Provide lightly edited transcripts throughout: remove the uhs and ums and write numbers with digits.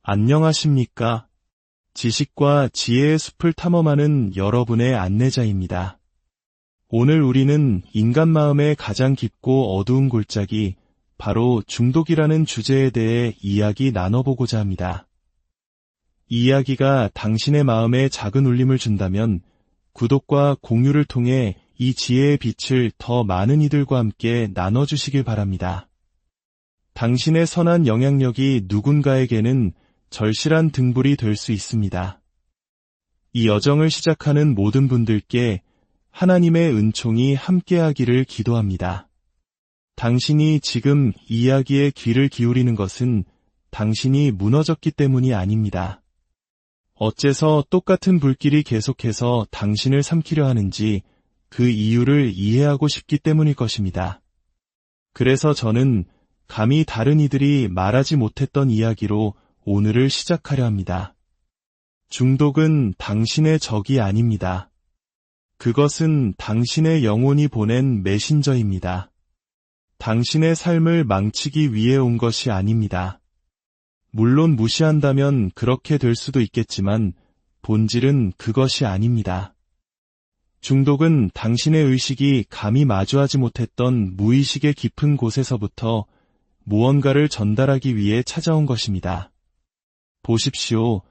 안녕하십니까? 지식과 지혜의 숲을 탐험하는 여러분의 안내자입니다. 오늘 우리는 인간 마음의 가장 깊고 어두운 골짜기, 바로 중독이라는 주제에 대해 이야기 나눠보고자 합니다. 이 이야기가 당신의 마음에 작은 울림을 준다면 구독과 공유를 통해 이 지혜의 빛을 더 많은 이들과 함께 나눠주시길 바랍니다. 당신의 선한 영향력이 누군가에게는 절실한 등불이 될 수 있습니다. 이 여정을 시작하는 모든 분들께 하나님의 은총이 함께하기를 기도합니다. 당신이 지금 이야기에 귀를 기울이는 것은 당신이 무너졌기 때문이 아닙니다. 어째서 똑같은 불길이 계속해서 당신을 삼키려 하는지 그 이유를 이해하고 싶기 때문일 것입니다. 그래서 저는 감히 다른 이들이 말하지 못했던 이야기로 오늘을 시작하려 합니다. 중독은 당신의 적이 아닙니다. 그것은 당신의 영혼이 보낸 메신저입니다. 당신의 삶을 망치기 위해 온 것이 아닙니다. 물론 무시한다면 그렇게 될 수도 있겠지만 본질은 그것이 아닙니다. 중독은 당신의 의식이 감히 마주하지 못했던 무의식의 깊은 곳에서부터 무언가를 전달하기 위해 찾아온 것입니다. 보십시오.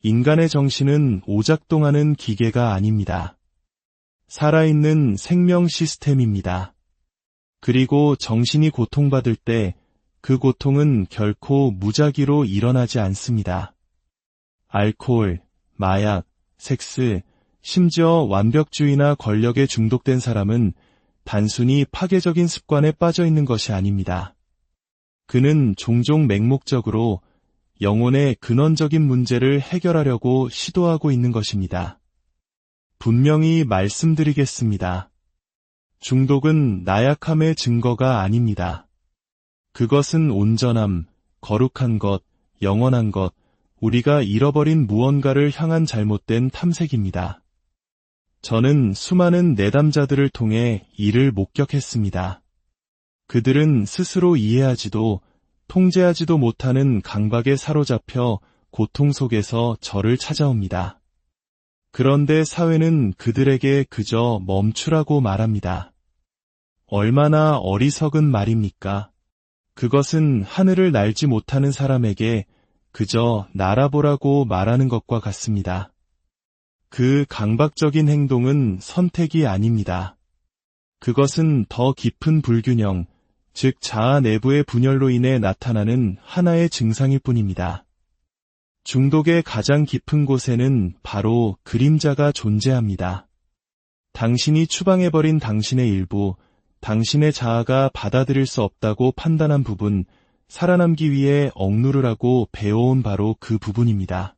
인간의 정신은 오작동하는 기계가 아닙니다. 살아있는 생명 시스템입니다. 그리고 정신이 고통받을 때 그 고통은 결코 무작위로 일어나지 않습니다. 알코올, 마약, 섹스, 심지어 완벽주의나 권력에 중독된 사람은 단순히 파괴적인 습관에 빠져 있는 것이 아닙니다. 그는 종종 맹목적으로 영혼의 근원적인 문제를 해결하려고 시도하고 있는 것입니다. 분명히 말씀드리겠습니다. 중독은 나약함의 증거가 아닙니다. 그것은 온전함, 거룩한 것, 영원한 것, 우리가 잃어버린 무언가를 향한 잘못된 탐색입니다. 저는 수많은 내담자들을 통해 이를 목격했습니다. 그들은 스스로 이해하지도 통제하지도 못하는 강박에 사로잡혀 고통 속에서 저를 찾아옵니다. 그런데 사회는 그들에게 그저 멈추라고 말합니다. 얼마나 어리석은 말입니까? 그것은 하늘을 날지 못하는 사람에게 그저 날아보라고 말하는 것과 같습니다. 그 강박적인 행동은 선택이 아닙니다. 그것은 더 깊은 불균형, 즉 자아 내부의 분열로 인해 나타나는 하나의 증상일 뿐입니다. 중독의 가장 깊은 곳에는 바로 그림자가 존재합니다. 당신이 추방해버린 당신의 일부, 당신의 자아가 받아들일 수 없다고 판단한 부분, 살아남기 위해 억누르라고 배워온 바로 그 부분입니다.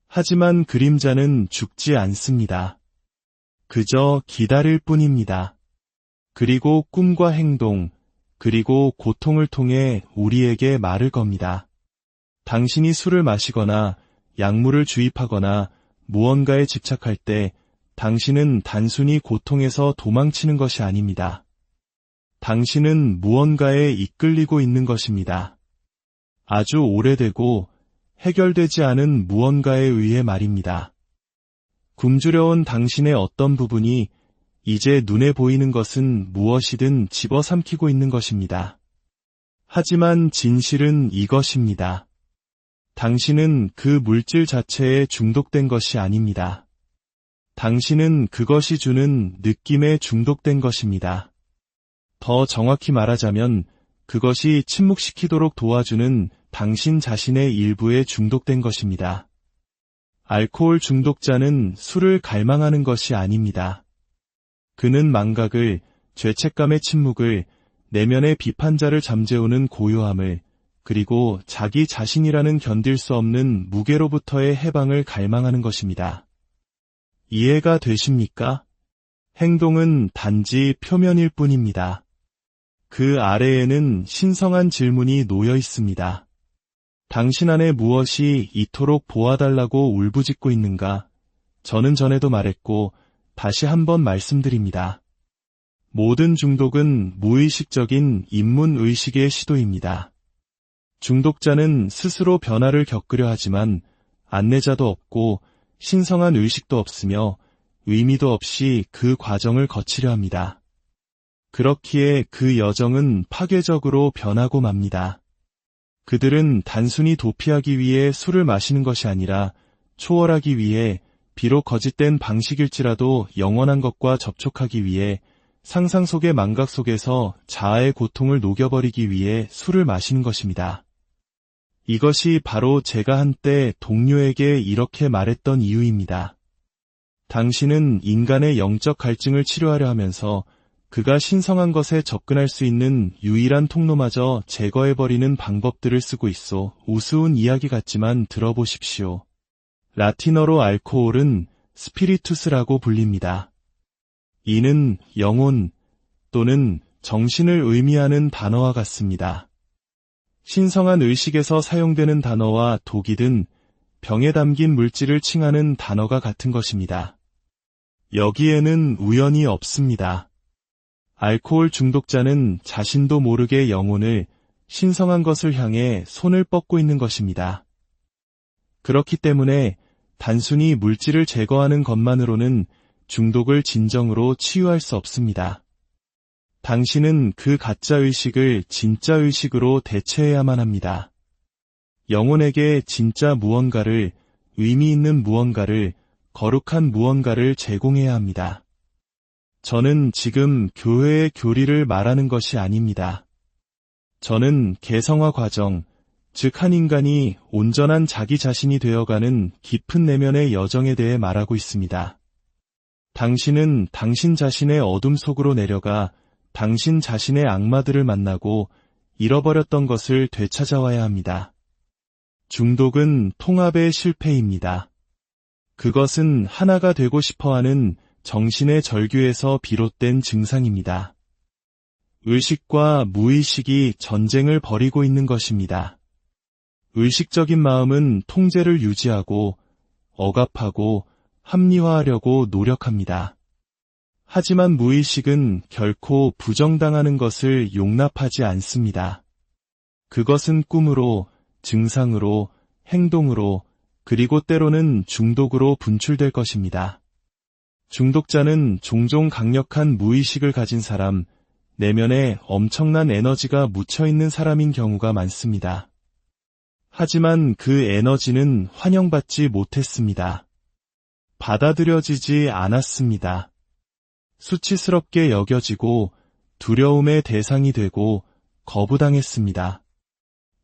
하지만 그림자는 죽지 않습니다. 그저 기다릴 뿐입니다. 그리고 꿈과 행동, 그리고 고통을 통해 우리에게 말을 겁니다. 당신이 술을 마시거나 약물을 주입하거나 무언가에 집착할 때 당신은 단순히 고통에서 도망치는 것이 아닙니다. 당신은 무언가에 이끌리고 있는 것입니다. 아주 오래되고 해결되지 않은 무언가에 의해 말입니다. 굶주려온 당신의 어떤 부분이 이제 눈에 보이는 것은 무엇이든 집어삼키고 있는 것입니다. 하지만 진실은 이것입니다. 당신은 그 물질 자체에 중독된 것이 아닙니다. 당신은 그것이 주는 느낌에 중독된 것입니다. 더 정확히 말하자면 그것이 침묵시키도록 도와주는 당신 자신의 일부에 중독된 것입니다. 알코올 중독자는 술을 갈망하는 것이 아닙니다. 그는 망각을, 죄책감의 침묵을, 내면의 비판자를 잠재우는 고요함을, 그리고 자기 자신이라는 견딜 수 없는 무게로부터의 해방을 갈망하는 것입니다. 이해가 되십니까? 행동은 단지 표면일 뿐입니다. 그 아래에는 신성한 질문이 놓여 있습니다. 당신 안에 무엇이 이토록 보아달라고 울부짖고 있는가? 저는 전에도 말했고 다시 한번 말씀드립니다. 모든 중독은 무의식적인 인문의식의 시도입니다. 중독자는 스스로 변화를 겪으려 하지만 안내자도 없고 신성한 의식도 없으며 의미도 없이 그 과정을 거치려 합니다. 그렇기에 그 여정은 파괴적으로 변하고 맙니다. 그들은 단순히 도피하기 위해 술을 마시는 것이 아니라 초월하기 위해 비록 거짓된 방식일지라도 영원한 것과 접촉하기 위해 상상 속의 망각 속에서 자아의 고통을 녹여버리기 위해 술을 마시는 것입니다. 이것이 바로 제가 한때 동료에게 이렇게 말했던 이유입니다. 당신은 인간의 영적 갈증을 치료하려 하면서 그가 신성한 것에 접근할 수 있는 유일한 통로마저 제거해버리는 방법들을 쓰고 있어. 우스운 이야기 같지만 들어보십시오. 라틴어로 알코올은 스피리투스라고 불립니다. 이는 영혼 또는 정신을 의미하는 단어와 같습니다. 신성한 의식에서 사용되는 단어와 독이든 병에 담긴 물질을 칭하는 단어가 같은 것입니다. 여기에는 우연이 없습니다. 알코올 중독자는 자신도 모르게 영혼을 신성한 것을 향해 손을 뻗고 있는 것입니다. 그렇기 때문에 단순히 물질을 제거하는 것만으로는 중독을 진정으로 치유할 수 없습니다. 당신은 그 가짜 의식을 진짜 의식으로 대체해야만 합니다. 영혼에게 진짜 무언가를, 의미 있는 무언가를, 거룩한 무언가를 제공해야 합니다. 저는 지금 교회의 교리를 말하는 것이 아닙니다. 저는 개성화 과정, 즉 한 인간이 온전한 자기 자신이 되어가는 깊은 내면의 여정에 대해 말하고 있습니다. 당신은 당신 자신의 어둠 속으로 내려가 당신 자신의 악마들을 만나고 잃어버렸던 것을 되찾아와야 합니다. 중독은 통합의 실패입니다. 그것은 하나가 되고 싶어하는 정신의 절규에서 비롯된 증상입니다. 의식과 무의식이 전쟁을 벌이고 있는 것입니다. 의식적인 마음은 통제를 유지하고 억압하고 합리화하려고 노력합니다. 하지만 무의식은 결코 부정당하는 것을 용납하지 않습니다. 그것은 꿈으로, 증상으로, 행동으로, 그리고 때로는 중독으로 분출될 것입니다. 중독자는 종종 강력한 무의식을 가진 사람, 내면에 엄청난 에너지가 묻혀있는 사람인 경우가 많습니다. 하지만 그 에너지는 환영받지 못했습니다. 받아들여지지 않았습니다. 수치스럽게 여겨지고 두려움의 대상이 되고 거부당했습니다.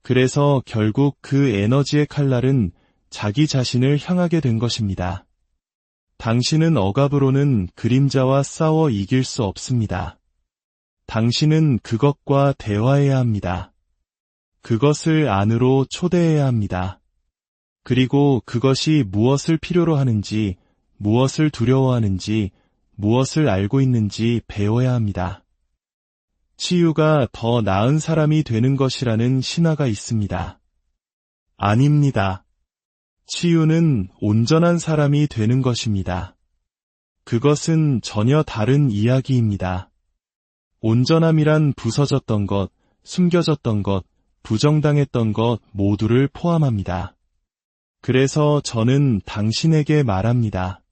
그래서 결국 그 에너지의 칼날은 자기 자신을 향하게 된 것입니다. 당신은 억압으로는 그림자와 싸워 이길 수 없습니다. 당신은 그것과 대화해야 합니다. 그것을 안으로 초대해야 합니다. 그리고 그것이 무엇을 필요로 하는지, 무엇을 두려워하는지, 무엇을 알고 있는지 배워야 합니다. 치유가 더 나은 사람이 되는 것이라는 신화가 있습니다. 아닙니다. 치유는 온전한 사람이 되는 것입니다. 그것은 전혀 다른 이야기입니다. 온전함이란 부서졌던 것, 숨겨졌던 것, 부정당했던 것 모두를 포함합니다. 그래서 저는 당신에게 말합니다.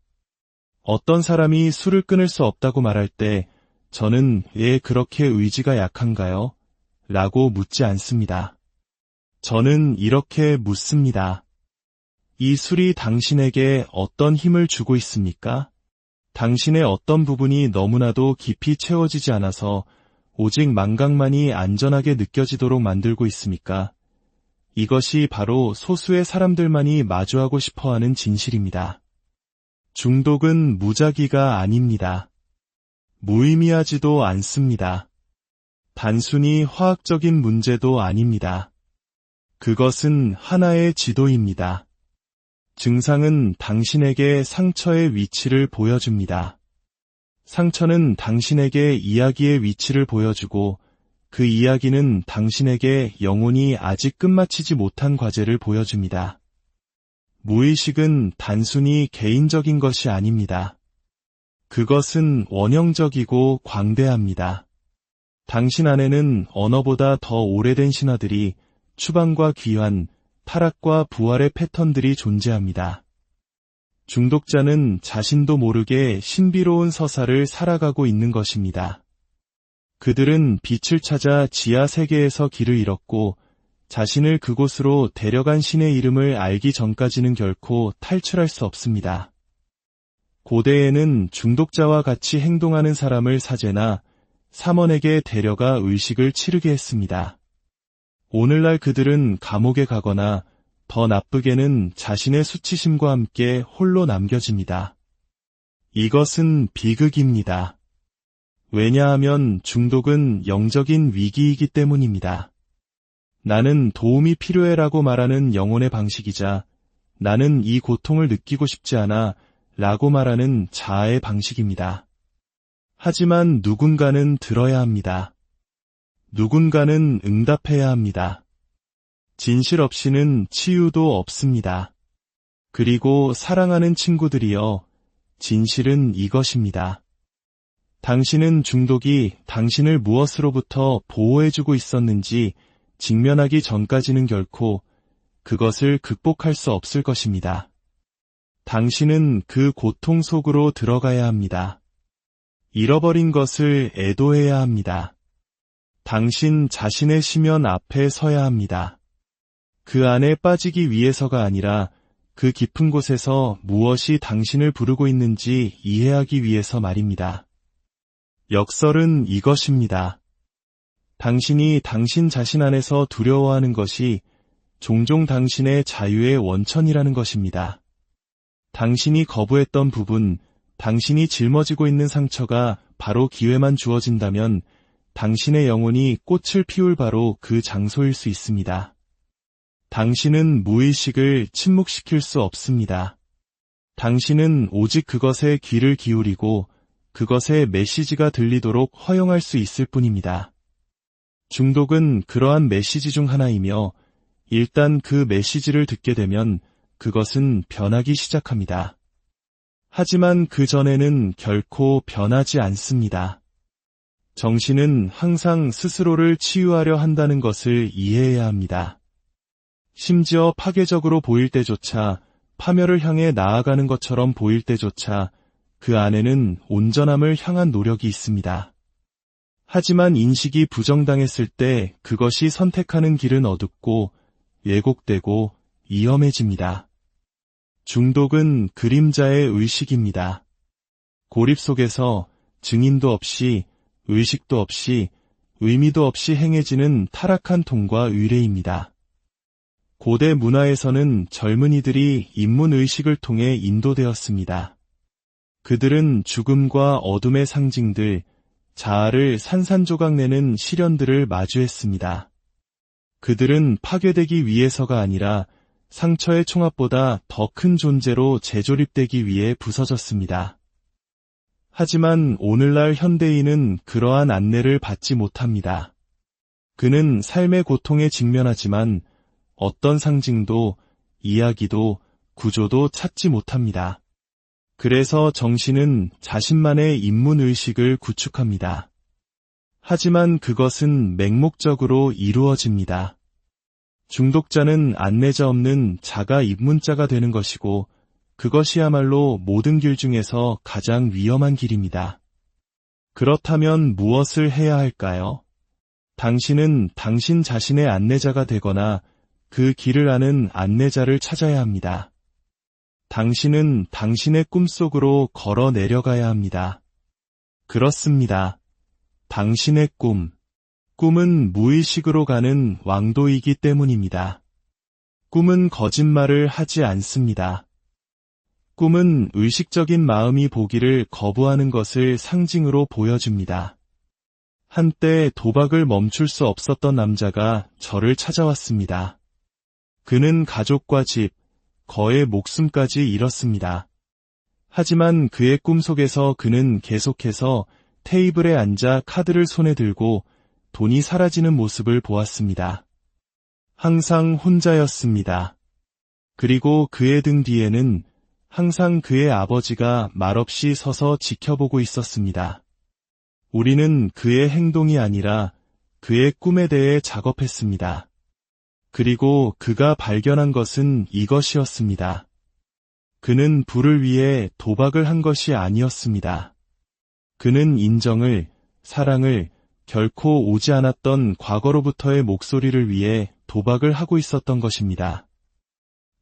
어떤 사람이 술을 끊을 수 없다고 말할 때 저는 왜 그렇게 의지가 약한가요? 라고 묻지 않습니다. 저는 이렇게 묻습니다. 이 술이 당신에게 어떤 힘을 주고 있습니까? 당신의 어떤 부분이 너무나도 깊이 채워지지 않아서 오직 망각만이 안전하게 느껴지도록 만들고 있습니까? 이것이 바로 소수의 사람들만이 마주하고 싶어하는 진실입니다. 중독은 무작위가 아닙니다. 무의미하지도 않습니다. 단순히 화학적인 문제도 아닙니다. 그것은 하나의 지도입니다. 증상은 당신에게 상처의 위치를 보여줍니다. 상처는 당신에게 이야기의 위치를 보여주고 그 이야기는 당신에게 영혼이 아직 끝마치지 못한 과제를 보여줍니다. 무의식은 단순히 개인적인 것이 아닙니다. 그것은 원형적이고 광대합니다. 당신 안에는 언어보다 더 오래된 신화들이 추방과 귀환, 타락과 부활의 패턴들이 존재합니다. 중독자는 자신도 모르게 신비로운 서사를 살아가고 있는 것입니다. 그들은 빛을 찾아 지하 세계에서 길을 잃었고 자신을 그곳으로 데려간 신의 이름을 알기 전까지는 결코 탈출할 수 없습니다. 고대에는 중독자와 같이 행동하는 사람을 사제나 사먼에게 데려가 의식을 치르게 했습니다. 오늘날 그들은 감옥에 가거나 더 나쁘게는 자신의 수치심과 함께 홀로 남겨집니다. 이것은 비극입니다. 왜냐하면 중독은 영적인 위기이기 때문입니다. 나는 도움이 필요해라고 말하는 영혼의 방식이자 나는 이 고통을 느끼고 싶지 않아 라고 말하는 자아의 방식입니다. 하지만 누군가는 들어야 합니다. 누군가는 응답해야 합니다. 진실 없이는 치유도 없습니다. 그리고 사랑하는 친구들이여, 진실은 이것입니다. 당신은 중독이 당신을 무엇으로부터 보호해주고 있었는지 직면하기 전까지는 결코 그것을 극복할 수 없을 것입니다. 당신은 그 고통 속으로 들어가야 합니다. 잃어버린 것을 애도해야 합니다. 당신 자신의 시면 앞에 서야 합니다. 그 안에 빠지기 위해서가 아니라 그 깊은 곳에서 무엇이 당신을 부르고 있는지 이해하기 위해서 말입니다. 역설은 이것입니다. 당신이 당신 자신 안에서 두려워하는 것이 종종 당신의 자유의 원천이라는 것입니다. 당신이 거부했던 부분, 당신이 짊어지고 있는 상처가 바로 기회만 주어진다면 당신의 영혼이 꽃을 피울 바로 그 장소일 수 있습니다. 당신은 무의식을 침묵시킬 수 없습니다. 당신은 오직 그것에 귀를 기울이고 그것의 메시지가 들리도록 허용할 수 있을 뿐입니다. 중독은 그러한 메시지 중 하나이며 일단 그 메시지를 듣게 되면 그것은 변하기 시작합니다. 하지만 그 전에는 결코 변하지 않습니다. 정신은 항상 스스로를 치유하려 한다는 것을 이해해야 합니다. 심지어 파괴적으로 보일 때조차, 파멸을 향해 나아가는 것처럼 보일 때조차 그 안에는 온전함을 향한 노력이 있습니다. 하지만 인식이 부정당했을 때 그것이 선택하는 길은 어둡고 왜곡되고 위험해집니다. 중독은 그림자의 의식입니다. 고립 속에서 증인도 없이, 의식도 없이, 의미도 없이 행해지는 타락한 통과 의례입니다. 고대 문화에서는 젊은이들이 인문의식을 통해 인도되었습니다. 그들은 죽음과 어둠의 상징들, 자아를 산산조각 내는 시련들을 마주했습니다. 그들은 파괴되기 위해서가 아니라 상처의 총합보다 더 큰 존재로 재조립되기 위해 부서졌습니다. 하지만 오늘날 현대인은 그러한 안내를 받지 못합니다. 그는 삶의 고통에 직면하지만 어떤 상징도, 이야기도, 구조도 찾지 못합니다. 그래서 정신은 자신만의 인문의식을 구축합니다. 하지만 그것은 맹목적으로 이루어집니다. 중독자는 안내자 없는 자가 입문자가 되는 것이고 그것이야말로 모든 길 중에서 가장 위험한 길입니다. 그렇다면 무엇을 해야 할까요? 당신은 당신 자신의 안내자가 되거나 그 길을 아는 안내자를 찾아야 합니다. 당신은 당신의 꿈속으로 걸어 내려가야 합니다. 그렇습니다. 당신의 꿈은 무의식으로 가는 왕도이기 때문입니다. 꿈은 거짓말을 하지 않습니다. 꿈은 의식적인 마음이 보기를 거부하는 것을 상징으로 보여줍니다. 한때 도박을 멈출 수 없었던 남자가 저를 찾아왔습니다. 그는 가족과 집, 거의 목숨까지 잃었습니다. 하지만 그의 꿈속에서 그는 계속해서 테이블에 앉아 카드를 손에 들고 돈이 사라지는 모습을 보았습니다. 항상 혼자였습니다. 그리고 그의 등 뒤에는 항상 그의 아버지가 말없이 서서 지켜보고 있었습니다. 우리는 그의 행동이 아니라 그의 꿈에 대해 작업했습니다. 그리고 그가 발견한 것은 이것이었습니다. 그는 부를 위해 도박을 한 것이 아니었습니다. 그는 인정을, 사랑을, 결코 오지 않았던 과거로부터의 목소리를 위해 도박을 하고 있었던 것입니다.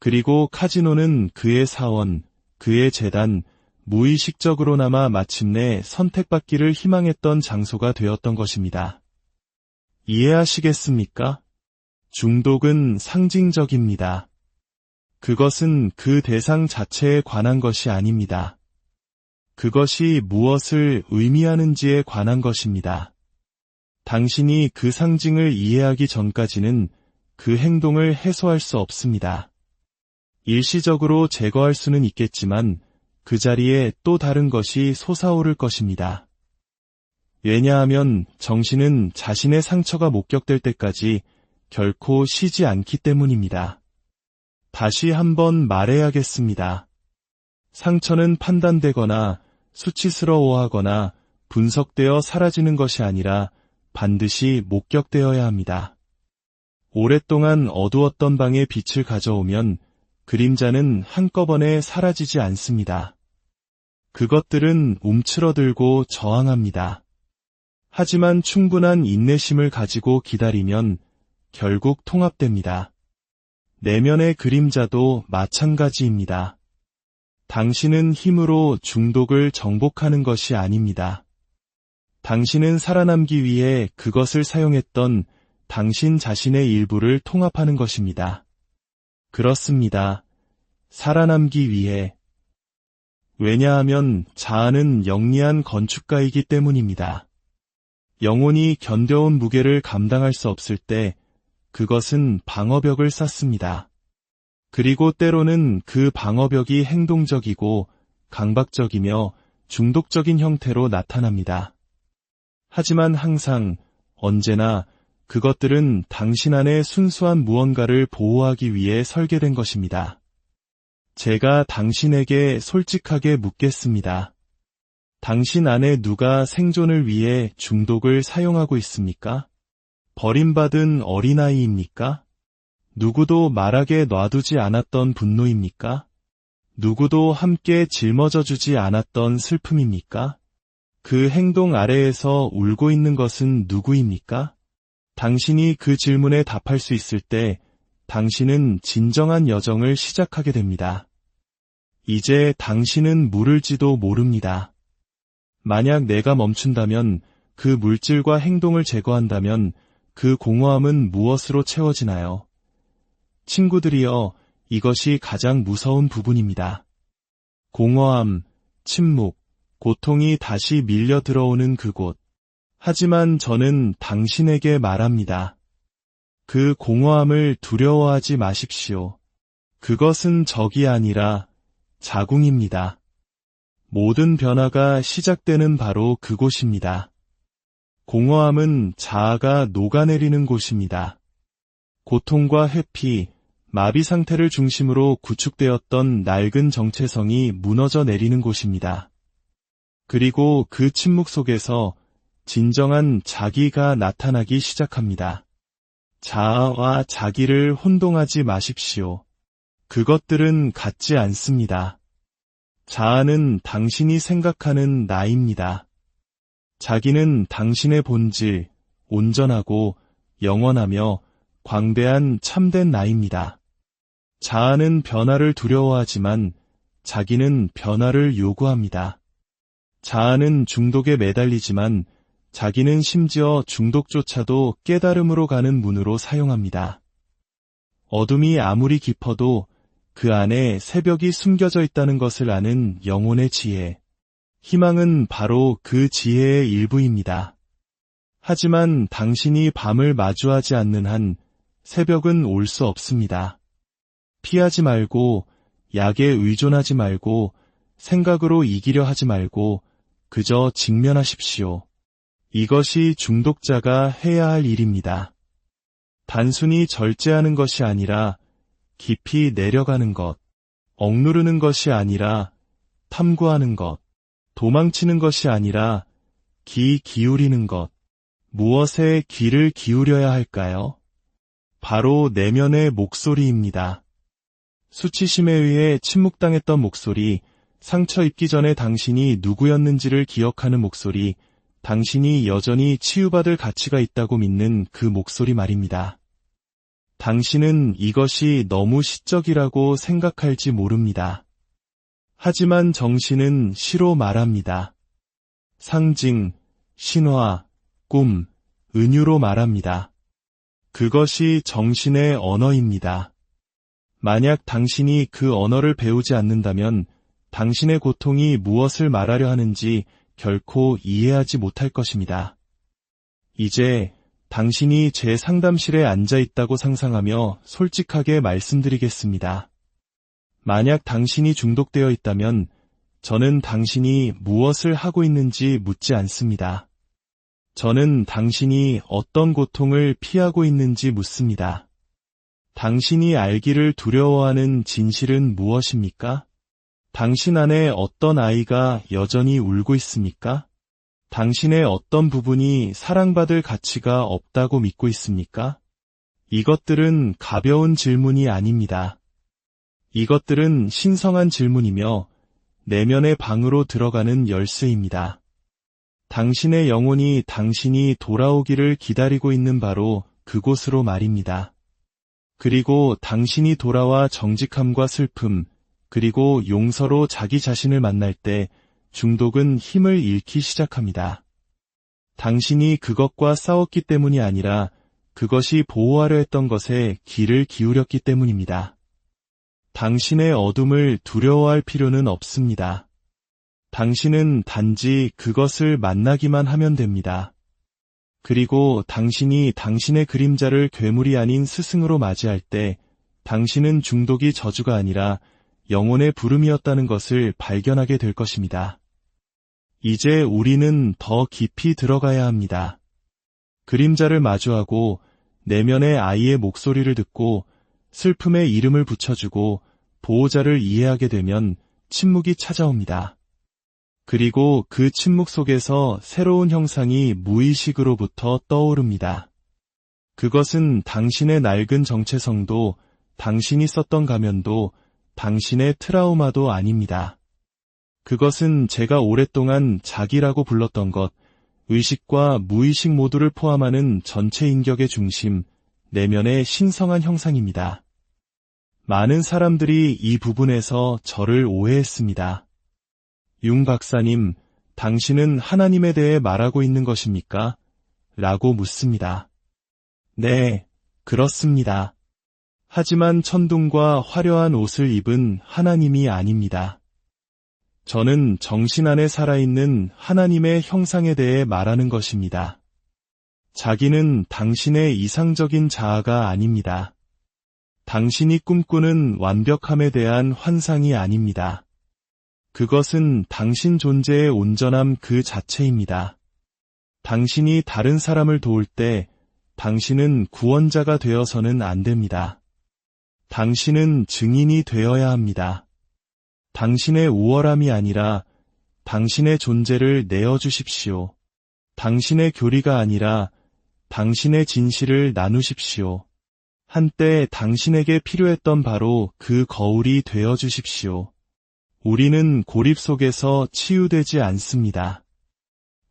그리고 카지노는 그의 사원, 그의 재단, 무의식적으로나마 마침내 선택받기를 희망했던 장소가 되었던 것입니다. 이해하시겠습니까? 중독은 상징적입니다. 그것은 그 대상 자체에 관한 것이 아닙니다. 그것이 무엇을 의미하는지에 관한 것입니다. 당신이 그 상징을 이해하기 전까지는 그 행동을 해소할 수 없습니다. 일시적으로 제거할 수는 있겠지만 그 자리에 또 다른 것이 솟아오를 것입니다. 왜냐하면 정신은 자신의 상처가 목격될 때까지 결코 쉬지 않기 때문입니다. 다시 한번 말해야겠습니다. 상처는 판단되거나 수치스러워하거나 분석되어 사라지는 것이 아니라 반드시 목격되어야 합니다. 오랫동안 어두웠던 방에 빛을 가져오면 그림자는 한꺼번에 사라지지 않습니다. 그것들은 움츠러들고 저항합니다. 하지만 충분한 인내심을 가지고 기다리면 결국 통합됩니다. 내면의 그림자도 마찬가지입니다. 당신은 힘으로 중독을 정복하는 것이 아닙니다. 당신은 살아남기 위해 그것을 사용했던 당신 자신의 일부를 통합하는 것입니다. 그렇습니다. 살아남기 위해. 왜냐하면 자아는 영리한 건축가이기 때문입니다. 영혼이 견뎌온 무게를 감당할 수 없을 때 그것은 방어벽을 쌓습니다. 그리고 때로는 그 방어벽이 행동적이고 강박적이며 중독적인 형태로 나타납니다. 하지만 항상, 언제나 그것들은 당신 안에 순수한 무언가를 보호하기 위해 설계된 것입니다. 제가 당신에게 솔직하게 묻겠습니다. 당신 안에 누가 생존을 위해 중독을 사용하고 있습니까? 버림받은 어린아이입니까? 누구도 말하게 놔두지 않았던 분노입니까? 누구도 함께 짊어져주지 않았던 슬픔입니까? 그 행동 아래에서 울고 있는 것은 누구입니까? 당신이 그 질문에 답할 수 있을 때 당신은 진정한 여정을 시작하게 됩니다. 이제 당신은 모를지도 모릅니다. 만약 내가 멈춘다면, 그 물질과 행동을 제거한다면 그 공허함은 무엇으로 채워지나요? 친구들이여, 이것이 가장 무서운 부분입니다. 공허함, 침묵, 고통이 다시 밀려 들어오는 그곳. 하지만 저는 당신에게 말합니다. 그 공허함을 두려워하지 마십시오. 그것은 적이 아니라 자궁입니다. 모든 변화가 시작되는 바로 그곳입니다. 공허함은 자아가 녹아내리는 곳입니다. 고통과 회피, 마비 상태를 중심으로 구축되었던 낡은 정체성이 무너져 내리는 곳입니다. 그리고 그 침묵 속에서 진정한 자기가 나타나기 시작합니다. 자아와 자기를 혼동하지 마십시오. 그것들은 같지 않습니다. 자아는 당신이 생각하는 나입니다. 자기는 당신의 본질, 온전하고 영원하며 광대한 참된 나입니다. 자아는 변화를 두려워하지만 자기는 변화를 요구합니다. 자아는 중독에 매달리지만 자기는 심지어 중독조차도 깨달음으로 가는 문으로 사용합니다. 어둠이 아무리 깊어도 그 안에 새벽이 숨겨져 있다는 것을 아는 영혼의 지혜. 희망은 바로 그 지혜의 일부입니다. 하지만 당신이 밤을 마주하지 않는 한 새벽은 올 수 없습니다. 피하지 말고, 약에 의존하지 말고, 생각으로 이기려 하지 말고 그저 직면하십시오. 이것이 중독자가 해야 할 일입니다. 단순히 절제하는 것이 아니라 깊이 내려가는 것, 억누르는 것이 아니라 탐구하는 것, 도망치는 것이 아니라 귀 기울이는 것. 무엇에 귀를 기울여야 할까요? 바로 내면의 목소리입니다. 수치심에 의해 침묵당했던 목소리, 상처 입기 전에 당신이 누구였는지를 기억하는 목소리, 당신이 여전히 치유받을 가치가 있다고 믿는 그 목소리 말입니다. 당신은 이것이 너무 시적이라고 생각할지 모릅니다. 하지만 정신은 시로 말합니다. 상징, 신화, 꿈, 은유로 말합니다. 그것이 정신의 언어입니다. 만약 당신이 그 언어를 배우지 않는다면 당신의 고통이 무엇을 말하려 하는지 결코 이해하지 못할 것입니다. 이제 당신이 제 상담실에 앉아 있다고 상상하며 솔직하게 말씀드리겠습니다. 만약 당신이 중독되어 있다면 저는 당신이 무엇을 하고 있는지 묻지 않습니다. 저는 당신이 어떤 고통을 피하고 있는지 묻습니다. 당신이 알기를 두려워하는 진실은 무엇입니까? 당신 안에 어떤 아이가 여전히 울고 있습니까? 당신의 어떤 부분이 사랑받을 가치가 없다고 믿고 있습니까? 이것들은 가벼운 질문이 아닙니다. 이것들은 신성한 질문이며 내면의 방으로 들어가는 열쇠입니다. 당신의 영혼이 당신이 돌아오기를 기다리고 있는 바로 그곳으로 말입니다. 그리고 당신이 돌아와 정직함과 슬픔, 그리고 용서로 자기 자신을 만날 때 중독은 힘을 잃기 시작합니다. 당신이 그것과 싸웠기 때문이 아니라 그것이 보호하려 했던 것에 귀를 기울였기 때문입니다. 당신의 어둠을 두려워할 필요는 없습니다. 당신은 단지 그것을 만나기만 하면 됩니다. 그리고 당신이 당신의 그림자를 괴물이 아닌 스승으로 맞이할 때 당신은 중독이 저주가 아니라 영혼의 부름이었다는 것을 발견하게 될 것입니다. 이제 우리는 더 깊이 들어가야 합니다. 그림자를 마주하고 내면의 아이의 목소리를 듣고 슬픔의 이름을 붙여주고 보호자를 이해하게 되면 침묵이 찾아옵니다. 그리고 그 침묵 속에서 새로운 형상이 무의식으로부터 떠오릅니다. 그것은 당신의 낡은 정체성도, 당신이 썼던 가면도, 당신의 트라우마도 아닙니다. 그것은 제가 오랫동안 자기라고 불렀던 것, 의식과 무의식 모두를 포함하는 전체 인격의 중심, 내면의 신성한 형상입니다. 많은 사람들이 이 부분에서 저를 오해했습니다. 융 박사님, 당신은 하나님에 대해 말하고 있는 것입니까? 라고 묻습니다. 네, 그렇습니다. 하지만 천둥과 화려한 옷을 입은 하나님이 아닙니다. 저는 정신 안에 살아있는 하나님의 형상에 대해 말하는 것입니다. 자기는 당신의 이상적인 자아가 아닙니다. 당신이 꿈꾸는 완벽함에 대한 환상이 아닙니다. 그것은 당신 존재의 온전함 그 자체입니다. 당신이 다른 사람을 도울 때 당신은 구원자가 되어서는 안 됩니다. 당신은 증인이 되어야 합니다. 당신의 우월함이 아니라 당신의 존재를 내어주십시오. 당신의 교리가 아니라 당신의 진실을 나누십시오. 한때 당신에게 필요했던 바로 그 거울이 되어주십시오. 우리는 고립 속에서 치유되지 않습니다.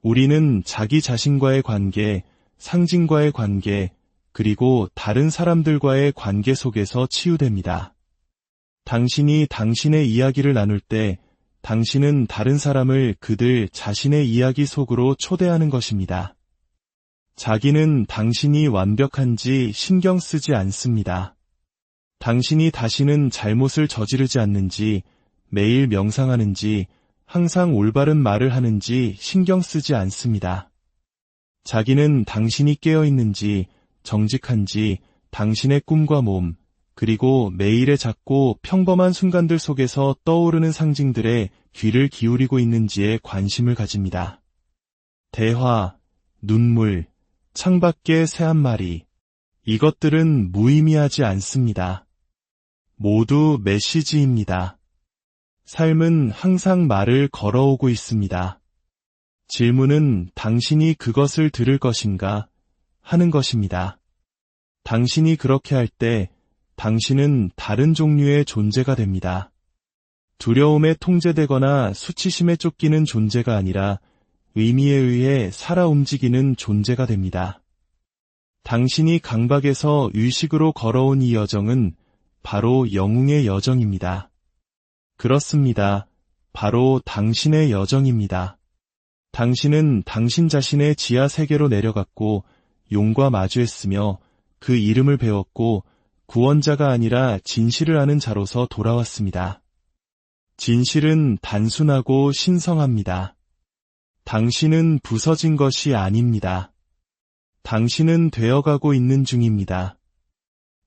우리는 자기 자신과의 관계, 상징과의 관계, 그리고 다른 사람들과의 관계 속에서 치유됩니다. 당신이 당신의 이야기를 나눌 때 당신은 다른 사람을 그들 자신의 이야기 속으로 초대하는 것입니다. 자기는 당신이 완벽한지 신경 쓰지 않습니다. 당신이 다시는 잘못을 저지르지 않는지, 매일 명상하는지, 항상 올바른 말을 하는지 신경 쓰지 않습니다. 자기는 당신이 깨어있는지, 정직한지, 당신의 꿈과 몸, 그리고 매일의 작고 평범한 순간들 속에서 떠오르는 상징들에 귀를 기울이고 있는지에 관심을 가집니다. 대화, 눈물, 창밖의 새 한 마리, 이것들은 무의미하지 않습니다. 모두 메시지입니다. 삶은 항상 말을 걸어오고 있습니다. 질문은 당신이 그것을 들을 것인가 하는 것입니다. 당신이 그렇게 할 때 당신은 다른 종류의 존재가 됩니다. 두려움에 통제되거나 수치심에 쫓기는 존재가 아니라 의미에 의해 살아 움직이는 존재가 됩니다. 당신이 강박에서 의식으로 걸어온 이 여정은 바로 영웅의 여정입니다. 그렇습니다. 바로 당신의 여정입니다. 당신은 당신 자신의 지하 세계로 내려갔고 용과 마주했으며 그 이름을 배웠고 구원자가 아니라 진실을 아는 자로서 돌아왔습니다. 진실은 단순하고 신성합니다. 당신은 부서진 것이 아닙니다. 당신은 되어가고 있는 중입니다.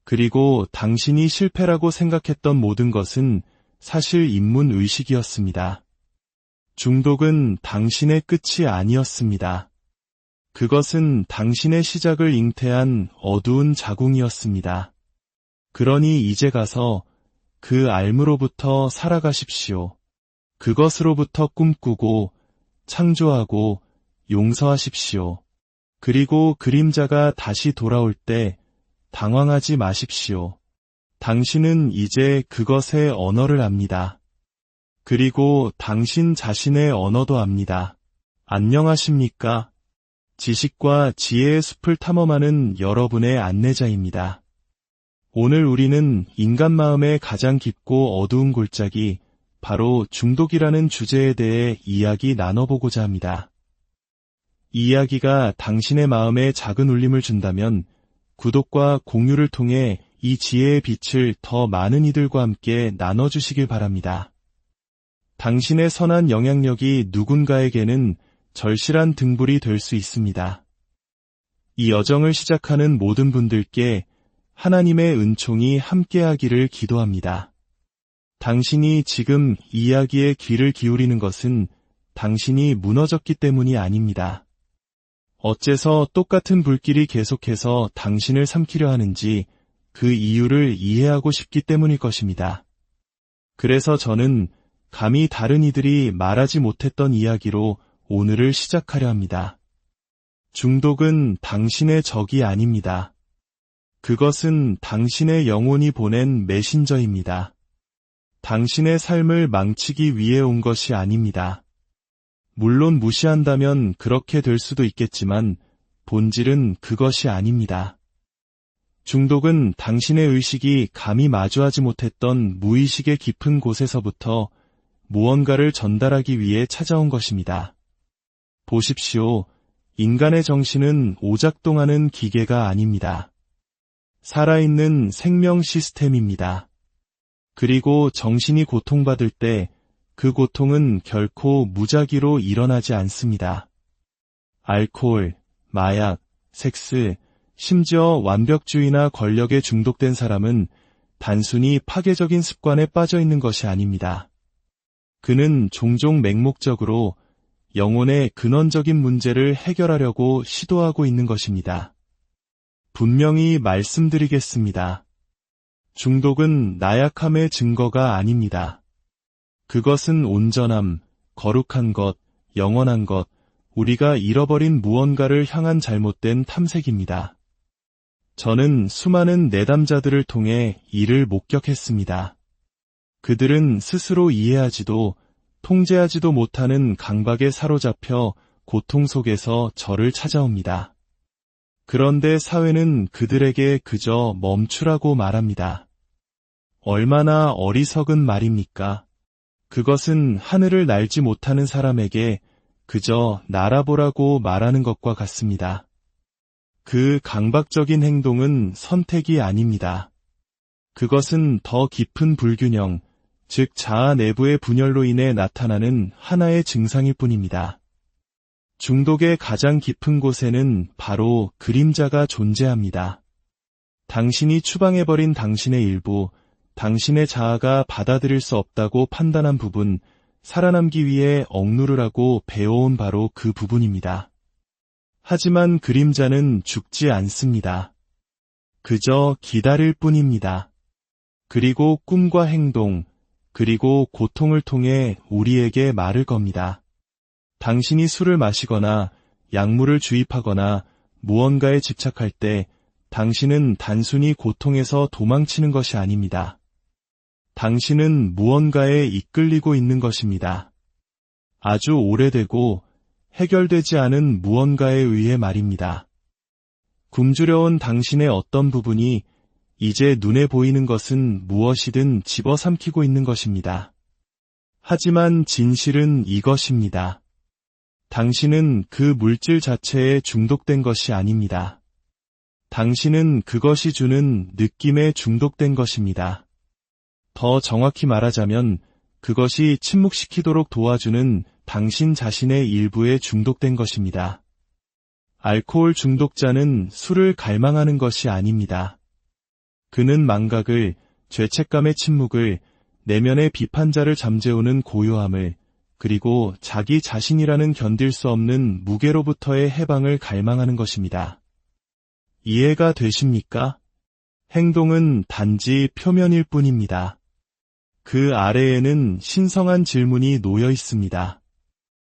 그리고 당신이 실패라고 생각했던 모든 것은 사실 인문 의식이었습니다. 중독은 당신의 끝이 아니었습니다. 그것은 당신의 시작을 잉태한 어두운 자궁이었습니다. 그러니 이제 가서 그 알무로부터 살아가십시오. 그것으로부터 꿈꾸고 창조하고 용서하십시오. 그리고 그림자가 다시 돌아올 때 당황하지 마십시오. 당신은 이제 그것의 언어를 압니다. 그리고 당신 자신의 언어도 압니다. 안녕하십니까? 지식과 지혜의 숲을 탐험하는 여러분의 안내자입니다. 오늘 우리는 인간 마음의 가장 깊고 어두운 골짜기, 바로 중독이라는 주제에 대해 이야기 나눠보고자 합니다. 이 이야기가 당신의 마음에 작은 울림을 준다면 구독과 공유를 통해 이 지혜의 빛을 더 많은 이들과 함께 나눠주시길 바랍니다. 당신의 선한 영향력이 누군가에게는 절실한 등불이 될 수 있습니다. 이 여정을 시작하는 모든 분들께 하나님의 은총이 함께하기를 기도합니다. 당신이 지금 이야기에 귀를 기울이는 것은 당신이 무너졌기 때문이 아닙니다. 어째서 똑같은 불길이 계속해서 당신을 삼키려 하는지 그 이유를 이해하고 싶기 때문일 것입니다. 그래서 저는 감히 다른 이들이 말하지 못했던 이야기로 오늘을 시작하려 합니다. 중독은 당신의 적이 아닙니다. 그것은 당신의 영혼이 보낸 메신저입니다. 당신의 삶을 망치기 위해 온 것이 아닙니다. 물론 무시한다면 그렇게 될 수도 있겠지만 본질은 그것이 아닙니다. 중독은 당신의 의식이 감히 마주하지 못했던 무의식의 깊은 곳에서부터 무언가를 전달하기 위해 찾아온 것입니다. 보십시오. 인간의 정신은 오작동하는 기계가 아닙니다. 살아있는 생명 시스템입니다. 그리고 정신이 고통받을 때 그 고통은 결코 무작위로 일어나지 않습니다. 알코올, 마약, 섹스, 심지어 완벽주의나 권력에 중독된 사람은 단순히 파괴적인 습관에 빠져 있는 것이 아닙니다. 그는 종종 맹목적으로 영혼의 근원적인 문제를 해결하려고 시도하고 있는 것입니다. 분명히 말씀드리겠습니다. 중독은 나약함의 증거가 아닙니다. 그것은 온전함, 거룩한 것, 영원한 것, 우리가 잃어버린 무언가를 향한 잘못된 탐색입니다. 저는 수많은 내담자들을 통해 이를 목격했습니다. 그들은 스스로 이해하지도 통제하지도 못하는 강박에 사로잡혀 고통 속에서 저를 찾아옵니다. 그런데 사회는 그들에게 그저 멈추라고 말합니다. 얼마나 어리석은 말입니까? 그것은 하늘을 날지 못하는 사람에게 그저 날아보라고 말하는 것과 같습니다. 그 강박적인 행동은 선택이 아닙니다. 그것은 더 깊은 불균형, 즉 자아 내부의 분열로 인해 나타나는 하나의 증상일 뿐입니다. 중독의 가장 깊은 곳에는 바로 그림자가 존재합니다. 당신이 추방해버린 당신의 일부, 당신의 자아가 받아들일 수 없다고 판단한 부분, 살아남기 위해 억누르라고 배워온 바로 그 부분입니다. 하지만 그림자는 죽지 않습니다. 그저 기다릴 뿐입니다. 그리고 꿈과 행동, 그리고 고통을 통해 우리에게 말을 겁니다. 당신이 술을 마시거나 약물을 주입하거나 무언가에 집착할 때 당신은 단순히 고통에서 도망치는 것이 아닙니다. 당신은 무언가에 이끌리고 있는 것입니다. 아주 오래되고 해결되지 않은 무언가에 의해 말입니다. 굶주려온 당신의 어떤 부분이 이제 눈에 보이는 것은 무엇이든 집어삼키고 있는 것입니다. 하지만 진실은 이것입니다. 당신은 그 물질 자체에 중독된 것이 아닙니다. 당신은 그것이 주는 느낌에 중독된 것입니다. 더 정확히 말하자면 그것이 침묵시키도록 도와주는 당신 자신의 일부에 중독된 것입니다. 알코올 중독자는 술을 갈망하는 것이 아닙니다. 그는 망각을, 죄책감의 침묵을, 내면의 비판자를 잠재우는 고요함을, 그리고 자기 자신이라는 견딜 수 없는 무게로부터의 해방을 갈망하는 것입니다. 이해가 되십니까? 행동은 단지 표면일 뿐입니다. 그 아래에는 신성한 질문이 놓여 있습니다.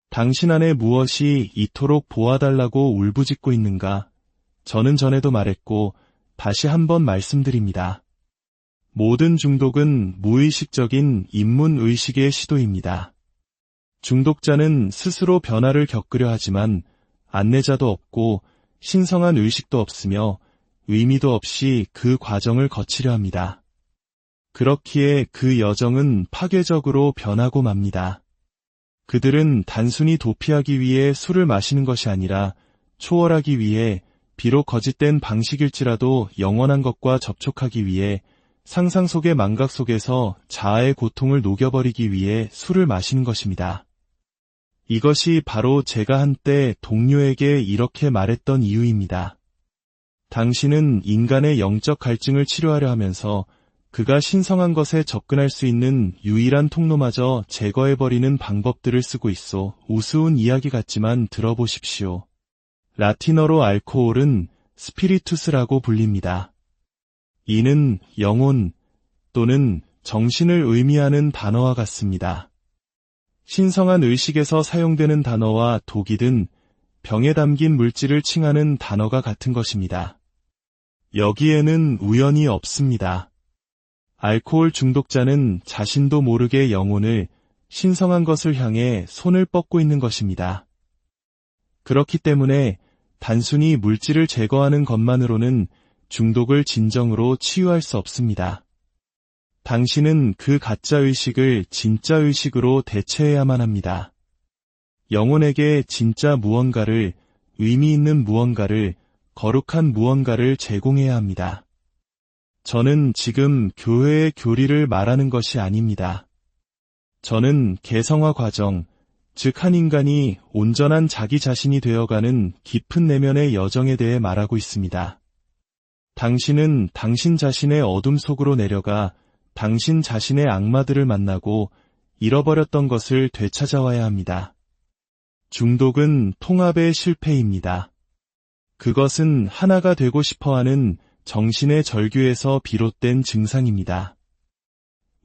당신 안에 무엇이 이토록 보아달라고 울부짖고 있는가? 저는 전에도 말했고 다시 한번 말씀드립니다. 모든 중독은 무의식적인 인문의식의 시도입니다. 중독자는 스스로 변화를 겪으려 하지만 안내자도 없고 신성한 의식도 없으며 의미도 없이 그 과정을 거치려 합니다. 그렇기에 그 여정은 파괴적으로 변하고 맙니다. 그들은 단순히 도피하기 위해 술을 마시는 것이 아니라 초월하기 위해 비록 거짓된 방식일지라도 영원한 것과 접촉하기 위해 상상 속의 망각 속에서 자아의 고통을 녹여버리기 위해 술을 마시는 것입니다. 이것이 바로 제가 한때 동료에게 이렇게 말했던 이유입니다. 당신은 인간의 영적 갈증을 치료하려 하면서 그가 신성한 것에 접근할 수 있는 유일한 통로마저 제거해버리는 방법들을 쓰고 있어. 우스운 이야기 같지만 들어보십시오. 라틴어로 알코올은 스피리투스라고 불립니다. 이는 영혼 또는 정신을 의미하는 단어와 같습니다. 신성한 의식에서 사용되는 단어와 독이든 병에 담긴 물질을 칭하는 단어가 같은 것입니다. 여기에는 우연이 없습니다. 알코올 중독자는 자신도 모르게 영혼을, 신성한 것을 향해 손을 뻗고 있는 것입니다. 그렇기 때문에 단순히 물질을 제거하는 것만으로는 중독을 진정으로 치유할 수 없습니다. 당신은 그 가짜 의식을 진짜 의식으로 대체해야만 합니다. 영혼에게 진짜 무언가를, 의미 있는 무언가를, 거룩한 무언가를 제공해야 합니다. 저는 지금 교회의 교리를 말하는 것이 아닙니다. 저는 개성화 과정, 즉 한 인간이 온전한 자기 자신이 되어가는 깊은 내면의 여정에 대해 말하고 있습니다. 당신은 당신 자신의 어둠 속으로 내려가 당신 자신의 악마들을 만나고 잃어버렸던 것을 되찾아와야 합니다. 중독은 통합의 실패입니다. 그것은 하나가 되고 싶어하는 정신의 절규에서 비롯된 증상입니다.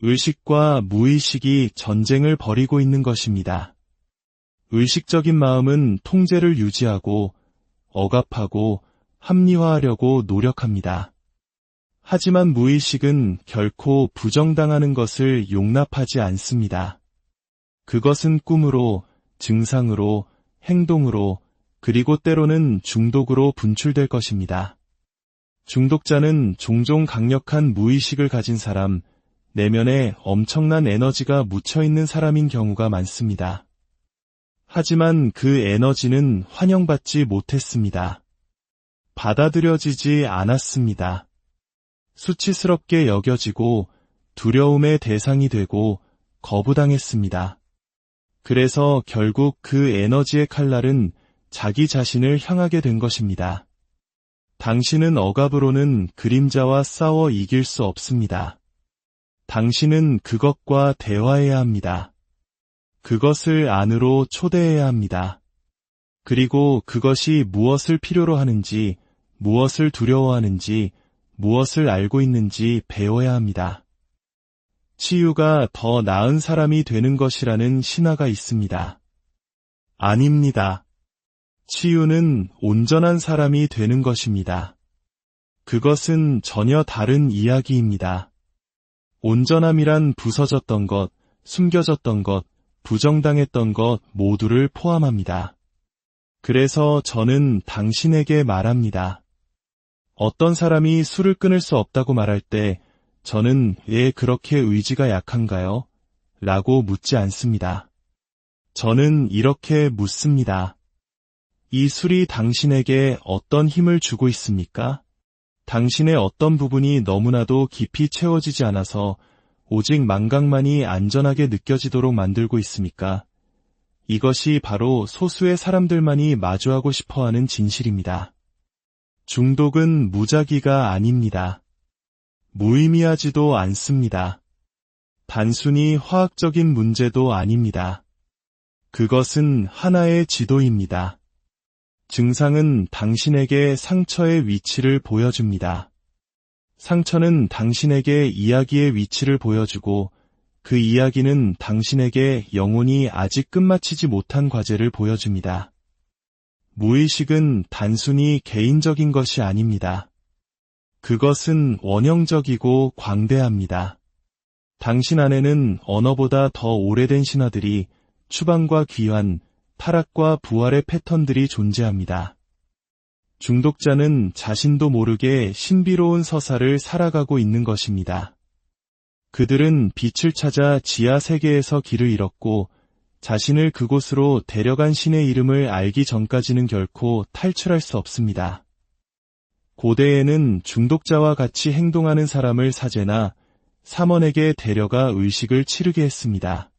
의식과 무의식이 전쟁을 벌이고 있는 것입니다. 의식적인 마음은 통제를 유지하고 억압하고 합리화하려고 노력합니다. 하지만 무의식은 결코 부정당하는 것을 용납하지 않습니다. 그것은 꿈으로, 증상으로, 행동으로, 그리고 때로는 중독으로 분출될 것입니다. 중독자는 종종 강력한 무의식을 가진 사람, 내면에 엄청난 에너지가 묻혀있는 사람인 경우가 많습니다. 하지만 그 에너지는 환영받지 못했습니다. 받아들여지지 않았습니다. 수치스럽게 여겨지고 두려움의 대상이 되고 거부당했습니다. 그래서 결국 그 에너지의 칼날은 자기 자신을 향하게 된 것입니다. 당신은 억압으로는 그림자와 싸워 이길 수 없습니다. 당신은 그것과 대화해야 합니다. 그것을 안으로 초대해야 합니다. 그리고 그것이 무엇을 필요로 하는지, 무엇을 두려워하는지, 무엇을 알고 있는지 배워야 합니다. 치유가 더 나은 사람이 되는 것이라는 신화가 있습니다. 아닙니다. 치유는 온전한 사람이 되는 것입니다. 그것은 전혀 다른 이야기입니다. 온전함이란 부서졌던 것, 숨겨졌던 것, 부정당했던 것 모두를 포함합니다. 그래서 저는 당신에게 말합니다. 어떤 사람이 술을 끊을 수 없다고 말할 때 저는 왜 그렇게 의지가 약한가요? 라고 묻지 않습니다. 저는 이렇게 묻습니다. 이 술이 당신에게 어떤 힘을 주고 있습니까? 당신의 어떤 부분이 너무나도 깊이 채워지지 않아서 오직 망각만이 안전하게 느껴지도록 만들고 있습니까? 이것이 바로 소수의 사람들만이 마주하고 싶어하는 진실입니다. 중독은 무작위가 아닙니다. 무의미하지도 않습니다. 단순히 화학적인 문제도 아닙니다. 그것은 하나의 지도입니다. 증상은 당신에게 상처의 위치를 보여줍니다. 상처는 당신에게 이야기의 위치를 보여주고 그 이야기는 당신에게 영혼이 아직 끝마치지 못한 과제를 보여줍니다. 무의식은 단순히 개인적인 것이 아닙니다. 그것은 원형적이고 광대합니다. 당신 안에는 언어보다 더 오래된 신화들이 추방과 귀환, 타락과 부활의 패턴들이 존재합니다. 중독자는 자신도 모르게 신비로운 서사를 살아가고 있는 것입니다. 그들은 빛을 찾아 지하 세계에서 길을 잃었고 자신을 그곳으로 데려간 신의 이름을 알기 전까지는 결코 탈출할 수 없습니다. 고대에는 중독자와 같이 행동하는 사람을 사제나 사먼에게 데려가 의식을 치르게 했습니다.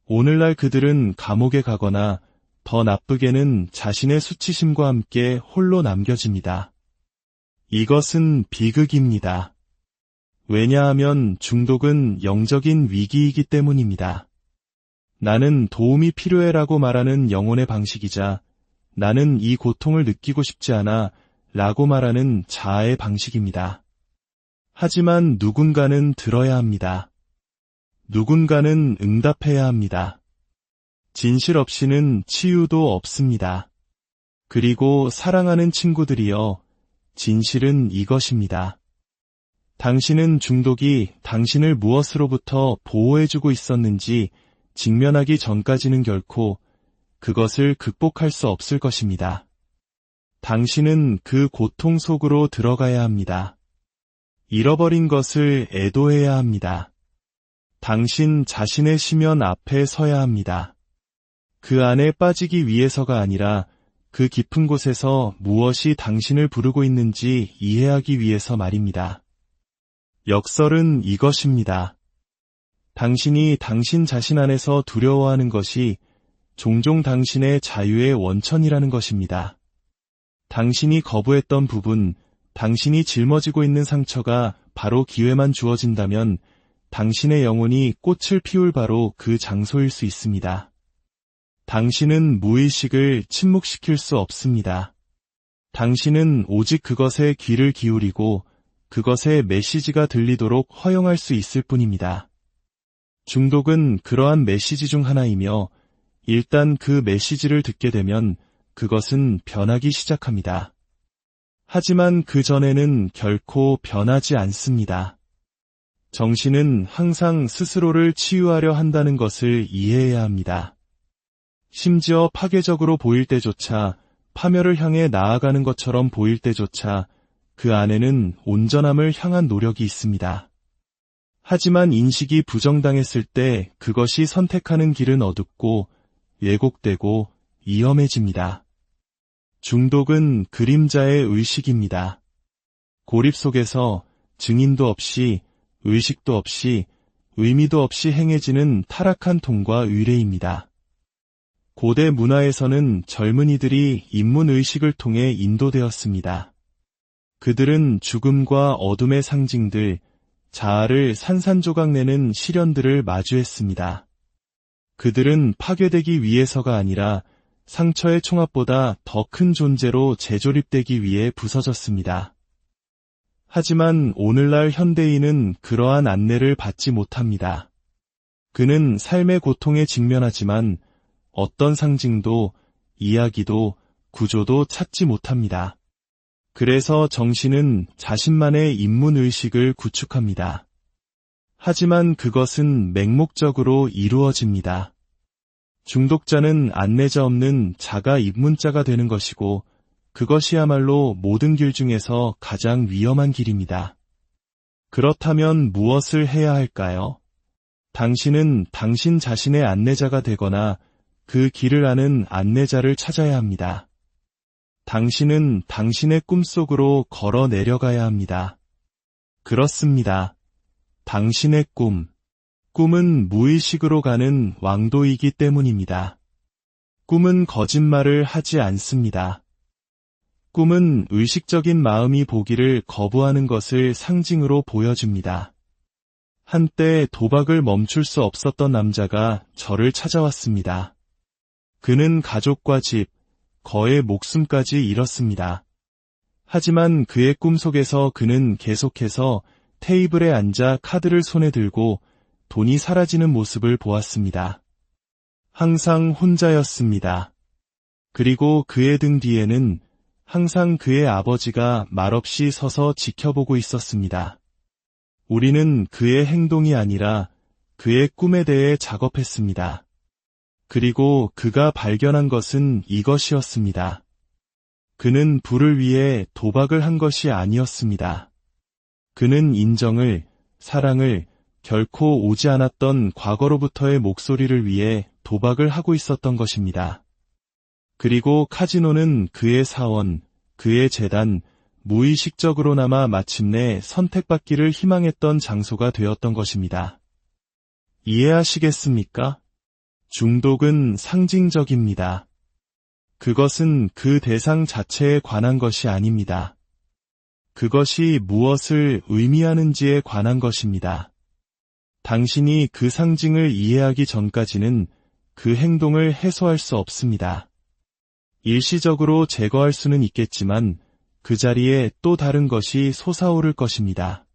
오늘날 그들은 감옥에 가거나 더 나쁘게는 자신의 수치심과 함께 홀로 남겨집니다. 이것은 비극입니다. 왜냐하면 중독은 영적인 위기이기 때문입니다. 나는 도움이 필요해라고 말하는 영혼의 방식이자 나는 이 고통을 느끼고 싶지 않아 라고 말하는 자아의 방식입니다. 하지만 누군가는 들어야 합니다. 누군가는 응답해야 합니다. 진실 없이는 치유도 없습니다. 그리고 사랑하는 친구들이여, 진실은 이것입니다. 당신은 중독이 당신을 무엇으로부터 보호해주고 있었는지 직면하기 전까지는 결코 그것을 극복할 수 없을 것입니다. 당신은 그 고통 속으로 들어가야 합니다. 잃어버린 것을 애도해야 합니다. 당신 자신의 시면 앞에 서야 합니다. 그 안에 빠지기 위해서가 아니라 그 깊은 곳에서 무엇이 당신을 부르고 있는지 이해하기 위해서 말입니다. 역설은 이것입니다. 당신이 당신 자신 안에서 두려워하는 것이 종종 당신의 자유의 원천이라는 것입니다. 당신이 거부했던 부분, 당신이 짊어지고 있는 상처가 바로 기회만 주어진다면 당신의 영혼이 꽃을 피울 바로 그 장소일 수 있습니다. 당신은 무의식을 침묵시킬 수 없습니다. 당신은 오직 그것에 귀를 기울이고 그것의 메시지가 들리도록 허용할 수 있을 뿐입니다. 중독은 그러한 메시지 중 하나이며 일단 그 메시지를 듣게 되면 그것은 변하기 시작합니다. 하지만 그 전에는 결코 변하지 않습니다. 정신은 항상 스스로를 치유하려 한다는 것을 이해해야 합니다. 심지어 파괴적으로 보일 때조차, 파멸을 향해 나아가는 것처럼 보일 때조차 그 안에는 온전함을 향한 노력이 있습니다. 하지만 인식이 부정당했을 때 그것이 선택하는 길은 어둡고 왜곡되고 위험해집니다. 중독은 그림자의 의식입니다. 고립 속에서 증인도 없이, 의식도 없이, 의미도 없이 행해지는 타락한 통과 의례입니다. 고대 문화에서는 젊은이들이 인문의식을 통해 인도되었습니다. 그들은 죽음과 어둠의 상징들, 자아를 산산조각내는 시련들을 마주했습니다. 그들은 파괴되기 위해서가 아니라 상처의 총합보다 더 큰 존재로 재조립되기 위해 부서졌습니다. 하지만 오늘날 현대인은 그러한 안내를 받지 못합니다. 그는 삶의 고통에 직면하지만 어떤 상징도, 이야기도, 구조도 찾지 못합니다. 그래서 정신은 자신만의 인문의식을 구축합니다. 하지만 그것은 맹목적으로 이루어집니다. 중독자는 안내자 없는 자가 입문자가 되는 것이고 그것이야말로 모든 길 중에서 가장 위험한 길입니다. 그렇다면 무엇을 해야 할까요? 당신은 당신 자신의 안내자가 되거나 그 길을 아는 안내자를 찾아야 합니다. 당신은 당신의 꿈속으로 걸어 내려가야 합니다. 그렇습니다. 당신의 꿈은 무의식으로 가는 왕도이기 때문입니다. 꿈은 거짓말을 하지 않습니다. 꿈은 의식적인 마음이 보기를 거부하는 것을 상징으로 보여줍니다. 한때 도박을 멈출 수 없었던 남자가 저를 찾아왔습니다. 그는 가족과 집, 거의 목숨까지 잃었습니다. 하지만 그의 꿈속에서 그는 계속해서 테이블에 앉아 카드를 손에 들고 돈이 사라지는 모습을 보았습니다. 항상 혼자였습니다. 그리고 그의 등 뒤에는 항상 그의 아버지가 말없이 서서 지켜보고 있었습니다. 우리는 그의 행동이 아니라 그의 꿈에 대해 작업했습니다. 그리고 그가 발견한 것은 이것이었습니다. 그는 부를 위해 도박을 한 것이 아니었습니다. 그는 인정을, 사랑을, 결코 오지 않았던 과거로부터의 목소리를 위해 도박을 하고 있었던 것입니다. 그리고 카지노는 그의 사원, 그의 재단, 무의식적으로나마 마침내 선택받기를 희망했던 장소가 되었던 것입니다. 이해하시겠습니까? 중독은 상징적입니다. 그것은 그 대상 자체에 관한 것이 아닙니다. 그것이 무엇을 의미하는지에 관한 것입니다. 당신이 그 상징을 이해하기 전까지는 그 행동을 해소할 수 없습니다. 일시적으로 제거할 수는 있겠지만 그 자리에 또 다른 것이 솟아오를 것입니다.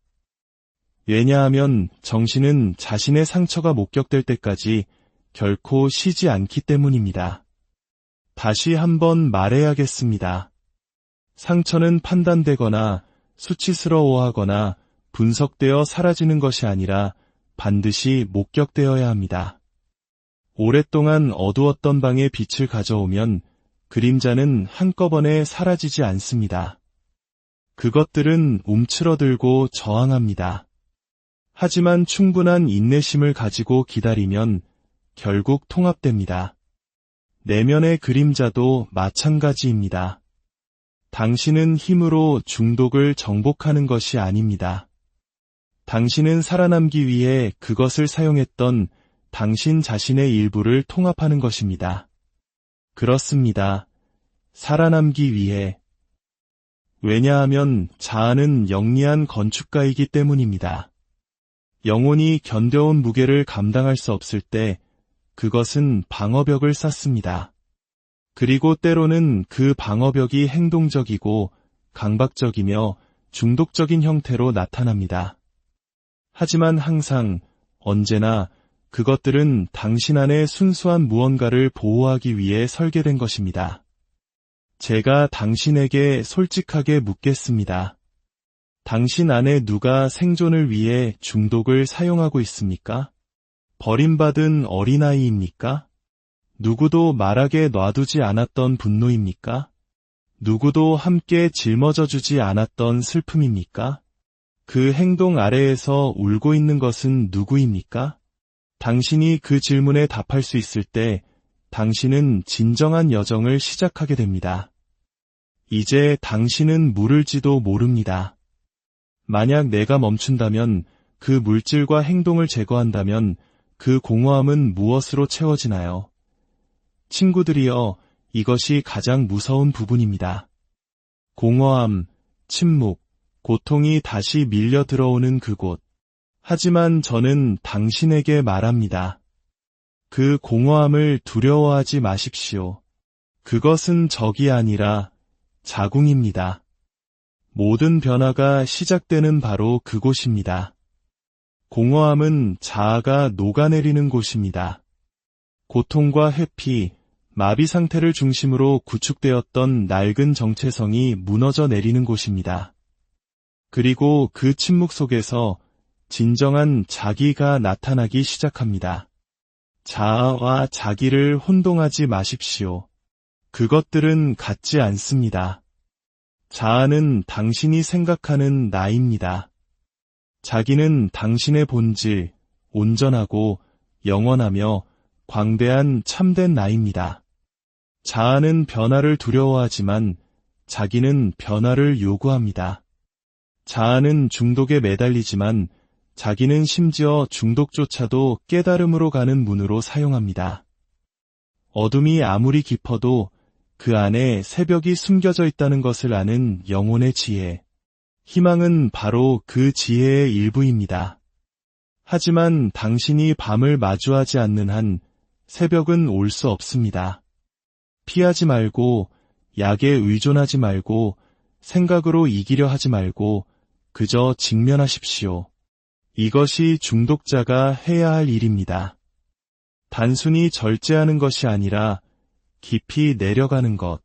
왜냐하면 정신은 자신의 상처가 목격될 때까지 결코 쉬지 않기 때문입니다. 다시 한번 말해야겠습니다. 상처는 판단되거나 수치스러워하거나 분석되어 사라지는 것이 아니라 반드시 목격되어야 합니다. 오랫동안 어두웠던 방에 빛을 가져오면 그림자는 한꺼번에 사라지지 않습니다. 그것들은 움츠러들고 저항합니다. 하지만 충분한 인내심을 가지고 기다리면 결국 통합됩니다. 내면의 그림자도 마찬가지입니다. 당신은 힘으로 중독을 정복하는 것이 아닙니다. 당신은 살아남기 위해 그것을 사용했던 당신 자신의 일부를 통합하는 것입니다. 그렇습니다. 살아남기 위해. 왜냐하면 자아는 영리한 건축가이기 때문입니다. 영혼이 견뎌온 무게를 감당할 수 없을 때 그것은 방어벽을 쌓습니다. 그리고 때로는 그 방어벽이 행동적이고 강박적이며 중독적인 형태로 나타납니다. 하지만 항상, 언제나 그것들은 당신 안에 순수한 무언가를 보호하기 위해 설계된 것입니다. 제가 당신에게 솔직하게 묻겠습니다. 당신 안에 누가 생존을 위해 중독을 사용하고 있습니까? 버림받은 어린아이입니까? 누구도 말하게 놔두지 않았던 분노입니까? 누구도 함께 짊어져주지 않았던 슬픔입니까? 그 행동 아래에서 울고 있는 것은 누구입니까? 당신이 그 질문에 답할 수 있을 때 당신은 진정한 여정을 시작하게 됩니다. 이제 당신은 물을지도 모릅니다. 만약 내가 멈춘다면, 그 물질과 행동을 제거한다면 그 공허함은 무엇으로 채워지나요? 친구들이여, 이것이 가장 무서운 부분입니다. 공허함, 침묵, 고통이 다시 밀려 들어오는 그곳. 하지만 저는 당신에게 말합니다. 그 공허함을 두려워하지 마십시오. 그것은 적이 아니라 자궁입니다. 모든 변화가 시작되는 바로 그곳입니다. 공허함은 자아가 녹아내리는 곳입니다. 고통과 회피, 마비 상태를 중심으로 구축되었던 낡은 정체성이 무너져 내리는 곳입니다. 그리고 그 침묵 속에서 진정한 자기가 나타나기 시작합니다. 자아와 자기를 혼동하지 마십시오. 그것들은 같지 않습니다. 자아는 당신이 생각하는 나입니다. 자기는 당신의 본질, 온전하고 영원하며 광대한 참된 나입니다. 자아는 변화를 두려워하지만 자기는 변화를 요구합니다. 자아는 중독에 매달리지만 자기는 심지어 중독조차도 깨달음으로 가는 문으로 사용합니다. 어둠이 아무리 깊어도 그 안에 새벽이 숨겨져 있다는 것을 아는 영혼의 지혜. 희망은 바로 그 지혜의 일부입니다. 하지만 당신이 밤을 마주하지 않는 한 새벽은 올 수 없습니다. 피하지 말고, 약에 의존하지 말고, 생각으로 이기려 하지 말고, 그저 직면하십시오. 이것이 중독자가 해야 할 일입니다. 단순히 절제하는 것이 아니라 깊이 내려가는 것,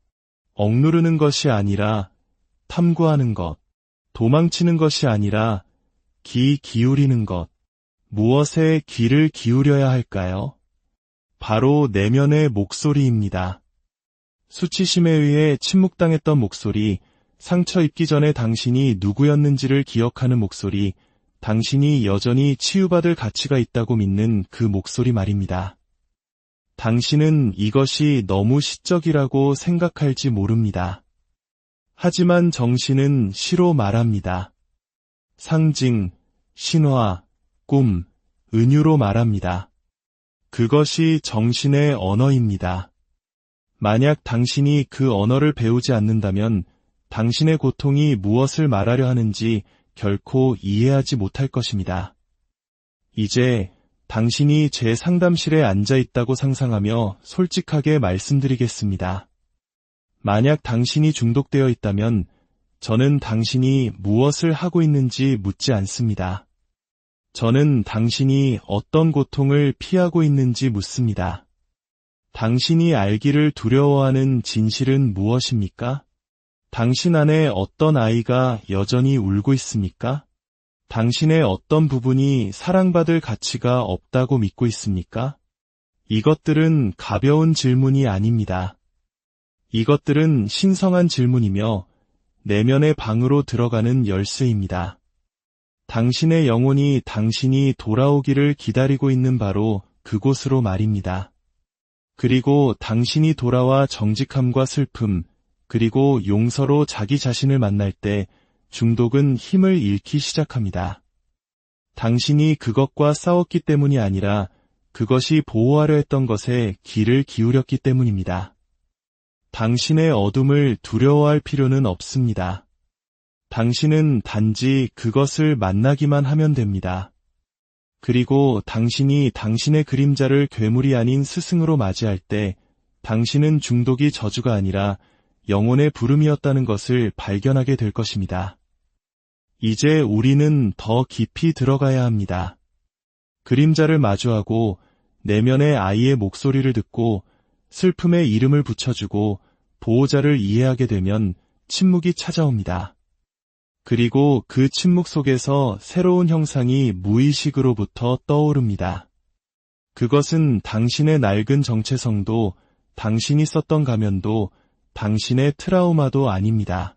억누르는 것이 아니라 탐구하는 것, 도망치는 것이 아니라 귀 기울이는 것. 무엇에 귀를 기울여야 할까요? 바로 내면의 목소리입니다. 수치심에 의해 침묵당했던 목소리, 상처 입기 전에 당신이 누구였는지를 기억하는 목소리, 당신이 여전히 치유받을 가치가 있다고 믿는 그 목소리 말입니다. 당신은 이것이 너무 시적이라고 생각할지 모릅니다. 하지만 정신은 시로 말합니다. 상징, 신화, 꿈, 은유로 말합니다. 그것이 정신의 언어입니다. 만약 당신이 그 언어를 배우지 않는다면 당신의 고통이 무엇을 말하려 하는지 결코 이해하지 못할 것입니다. 이제 당신이 제 상담실에 앉아 있다고 상상하며 솔직하게 말씀드리겠습니다. 만약 당신이 중독되어 있다면 저는 당신이 무엇을 하고 있는지 묻지 않습니다. 저는 당신이 어떤 고통을 피하고 있는지 묻습니다. 당신이 알기를 두려워하는 진실은 무엇입니까? 당신 안에 어떤 아이가 여전히 울고 있습니까? 당신의 어떤 부분이 사랑받을 가치가 없다고 믿고 있습니까? 이것들은 가벼운 질문이 아닙니다. 이것들은 신성한 질문이며 내면의 방으로 들어가는 열쇠입니다. 당신의 영혼이 당신이 돌아오기를 기다리고 있는 바로 그곳으로 말입니다. 그리고 당신이 돌아와 정직함과 슬픔, 그리고 용서로 자기 자신을 만날 때 중독은 힘을 잃기 시작합니다. 당신이 그것과 싸웠기 때문이 아니라 그것이 보호하려 했던 것에 귀를 기울였기 때문입니다. 당신의 어둠을 두려워할 필요는 없습니다. 당신은 단지 그것을 만나기만 하면 됩니다. 그리고 당신이 당신의 그림자를 괴물이 아닌 스승으로 맞이할 때 당신은 중독이 저주가 아니라 영혼의 부름이었다는 것을 발견하게 될 것입니다. 이제 우리는 더 깊이 들어가야 합니다. 그림자를 마주하고 내면의 아이의 목소리를 듣고 슬픔의 이름을 붙여주고 보호자를 이해하게 되면 침묵이 찾아옵니다. 그리고 그 침묵 속에서 새로운 형상이 무의식으로부터 떠오릅니다. 그것은 당신의 낡은 정체성도, 당신이 썼던 가면도, 당신의 트라우마도 아닙니다.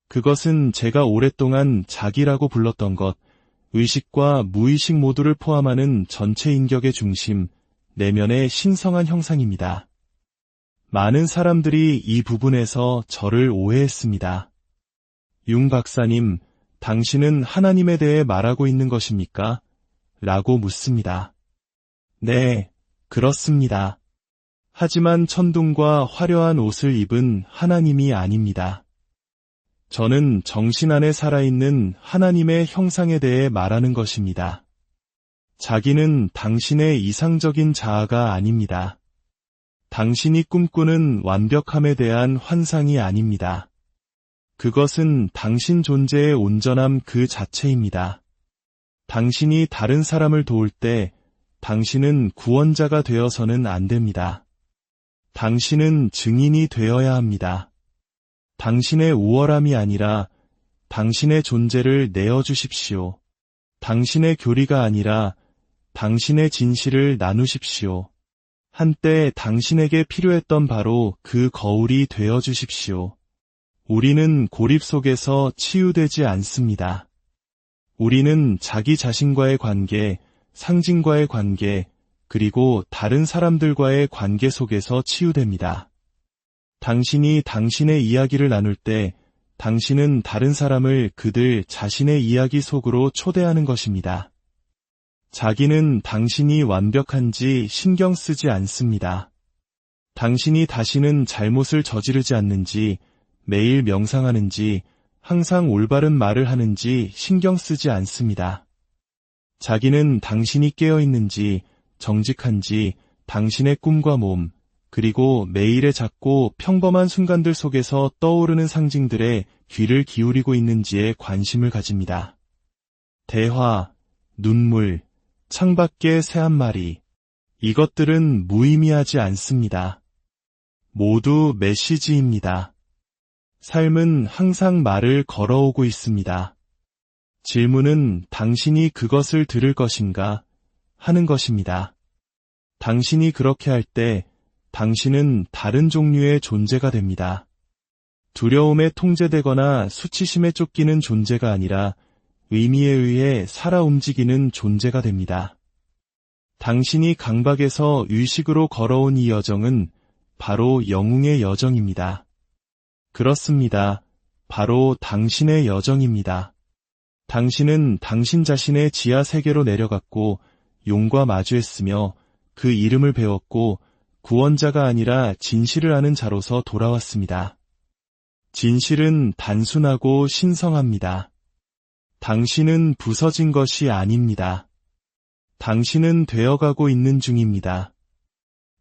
그것은 제가 오랫동안 자기라고 불렀던 것, 의식과 무의식 모두를 포함하는 전체 인격의 중심, 내면의 신성한 형상입니다. 많은 사람들이 이 부분에서 저를 오해했습니다. 융 박사님, 당신은 하나님에 대해 말하고 있는 것입니까? 라고 묻습니다. 네, 그렇습니다. 하지만 천둥과 화려한 옷을 입은 하나님이 아닙니다. 저는 정신 안에 살아있는 하나님의 형상에 대해 말하는 것입니다. 자기는 당신의 이상적인 자아가 아닙니다. 당신이 꿈꾸는 완벽함에 대한 환상이 아닙니다. 그것은 당신 존재의 온전함 그 자체입니다. 당신이 다른 사람을 도울 때 당신은 구원자가 되어서는 안 됩니다. 당신은 증인이 되어야 합니다. 당신의 우월함이 아니라 당신의 존재를 내어주십시오. 당신의 교리가 아니라 당신의 진실을 나누십시오. 한때 당신에게 필요했던 바로 그 거울이 되어주십시오. 우리는 고립 속에서 치유되지 않습니다. 우리는 자기 자신과의 관계, 상징과의 관계, 그리고 다른 사람들과의 관계 속에서 치유됩니다. 당신이 당신의 이야기를 나눌 때 당신은 다른 사람을 그들 자신의 이야기 속으로 초대하는 것입니다. 자기는 당신이 완벽한지 신경 쓰지 않습니다. 당신이 다시는 잘못을 저지르지 않는지, 매일 명상하는지, 항상 올바른 말을 하는지 신경 쓰지 않습니다. 자기는 당신이 깨어있는지, 정직한지, 당신의 꿈과 몸, 그리고 매일의 작고 평범한 순간들 속에서 떠오르는 상징들에 귀를 기울이고 있는지에 관심을 가집니다. 대화, 눈물, 창밖의 새 한 마리, 이것들은 무의미하지 않습니다. 모두 메시지입니다. 삶은 항상 말을 걸어오고 있습니다. 질문은 당신이 그것을 들을 것인가 하는 것입니다. 당신이 그렇게 할 때 당신은 다른 종류의 존재가 됩니다. 두려움에 통제되거나 수치심에 쫓기는 존재가 아니라 의미에 의해 살아 움직이는 존재가 됩니다. 당신이 강박에서 의식으로 걸어온 이 여정은 바로 영웅의 여정입니다. 그렇습니다. 바로 당신의 여정입니다. 당신은 당신 자신의 지하 세계로 내려갔고 용과 마주했으며 그 이름을 배웠고 구원자가 아니라 진실을 아는 자로서 돌아왔습니다. 진실은 단순하고 신성합니다. 당신은 부서진 것이 아닙니다. 당신은 되어가고 있는 중입니다.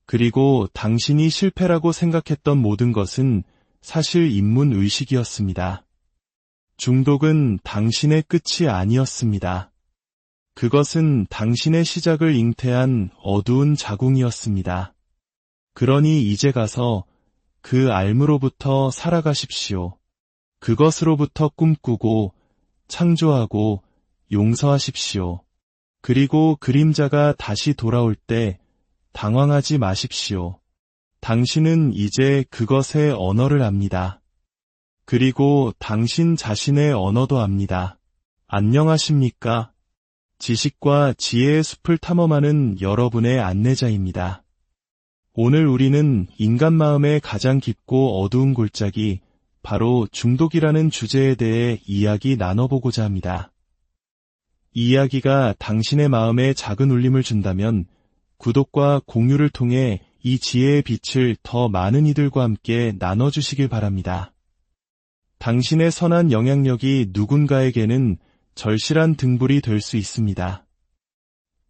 그리고 당신이 실패라고 생각했던 모든 것은 사실 인문의식이었습니다. 중독은 당신의 끝이 아니었습니다. 그것은 당신의 시작을 잉태한 어두운 자궁이었습니다. 그러니 이제 가서 그 알무로부터 살아가십시오. 그것으로부터 꿈꾸고 창조하고 용서하십시오. 그리고 그림자가 다시 돌아올 때 당황하지 마십시오. 당신은 이제 그것의 언어를 압니다. 그리고 당신 자신의 언어도 압니다. 안녕하십니까? 지식과 지혜의 숲을 탐험하는 여러분의 안내자입니다. 오늘 우리는 인간 마음의 가장 깊고 어두운 골짜기, 바로 중독이라는 주제에 대해 이야기 나눠보고자 합니다. 이 이야기가 당신의 마음에 작은 울림을 준다면 구독과 공유를 통해 이 지혜의 빛을 더 많은 이들과 함께 나눠주시길 바랍니다. 당신의 선한 영향력이 누군가에게는 절실한 등불이 될 수 있습니다.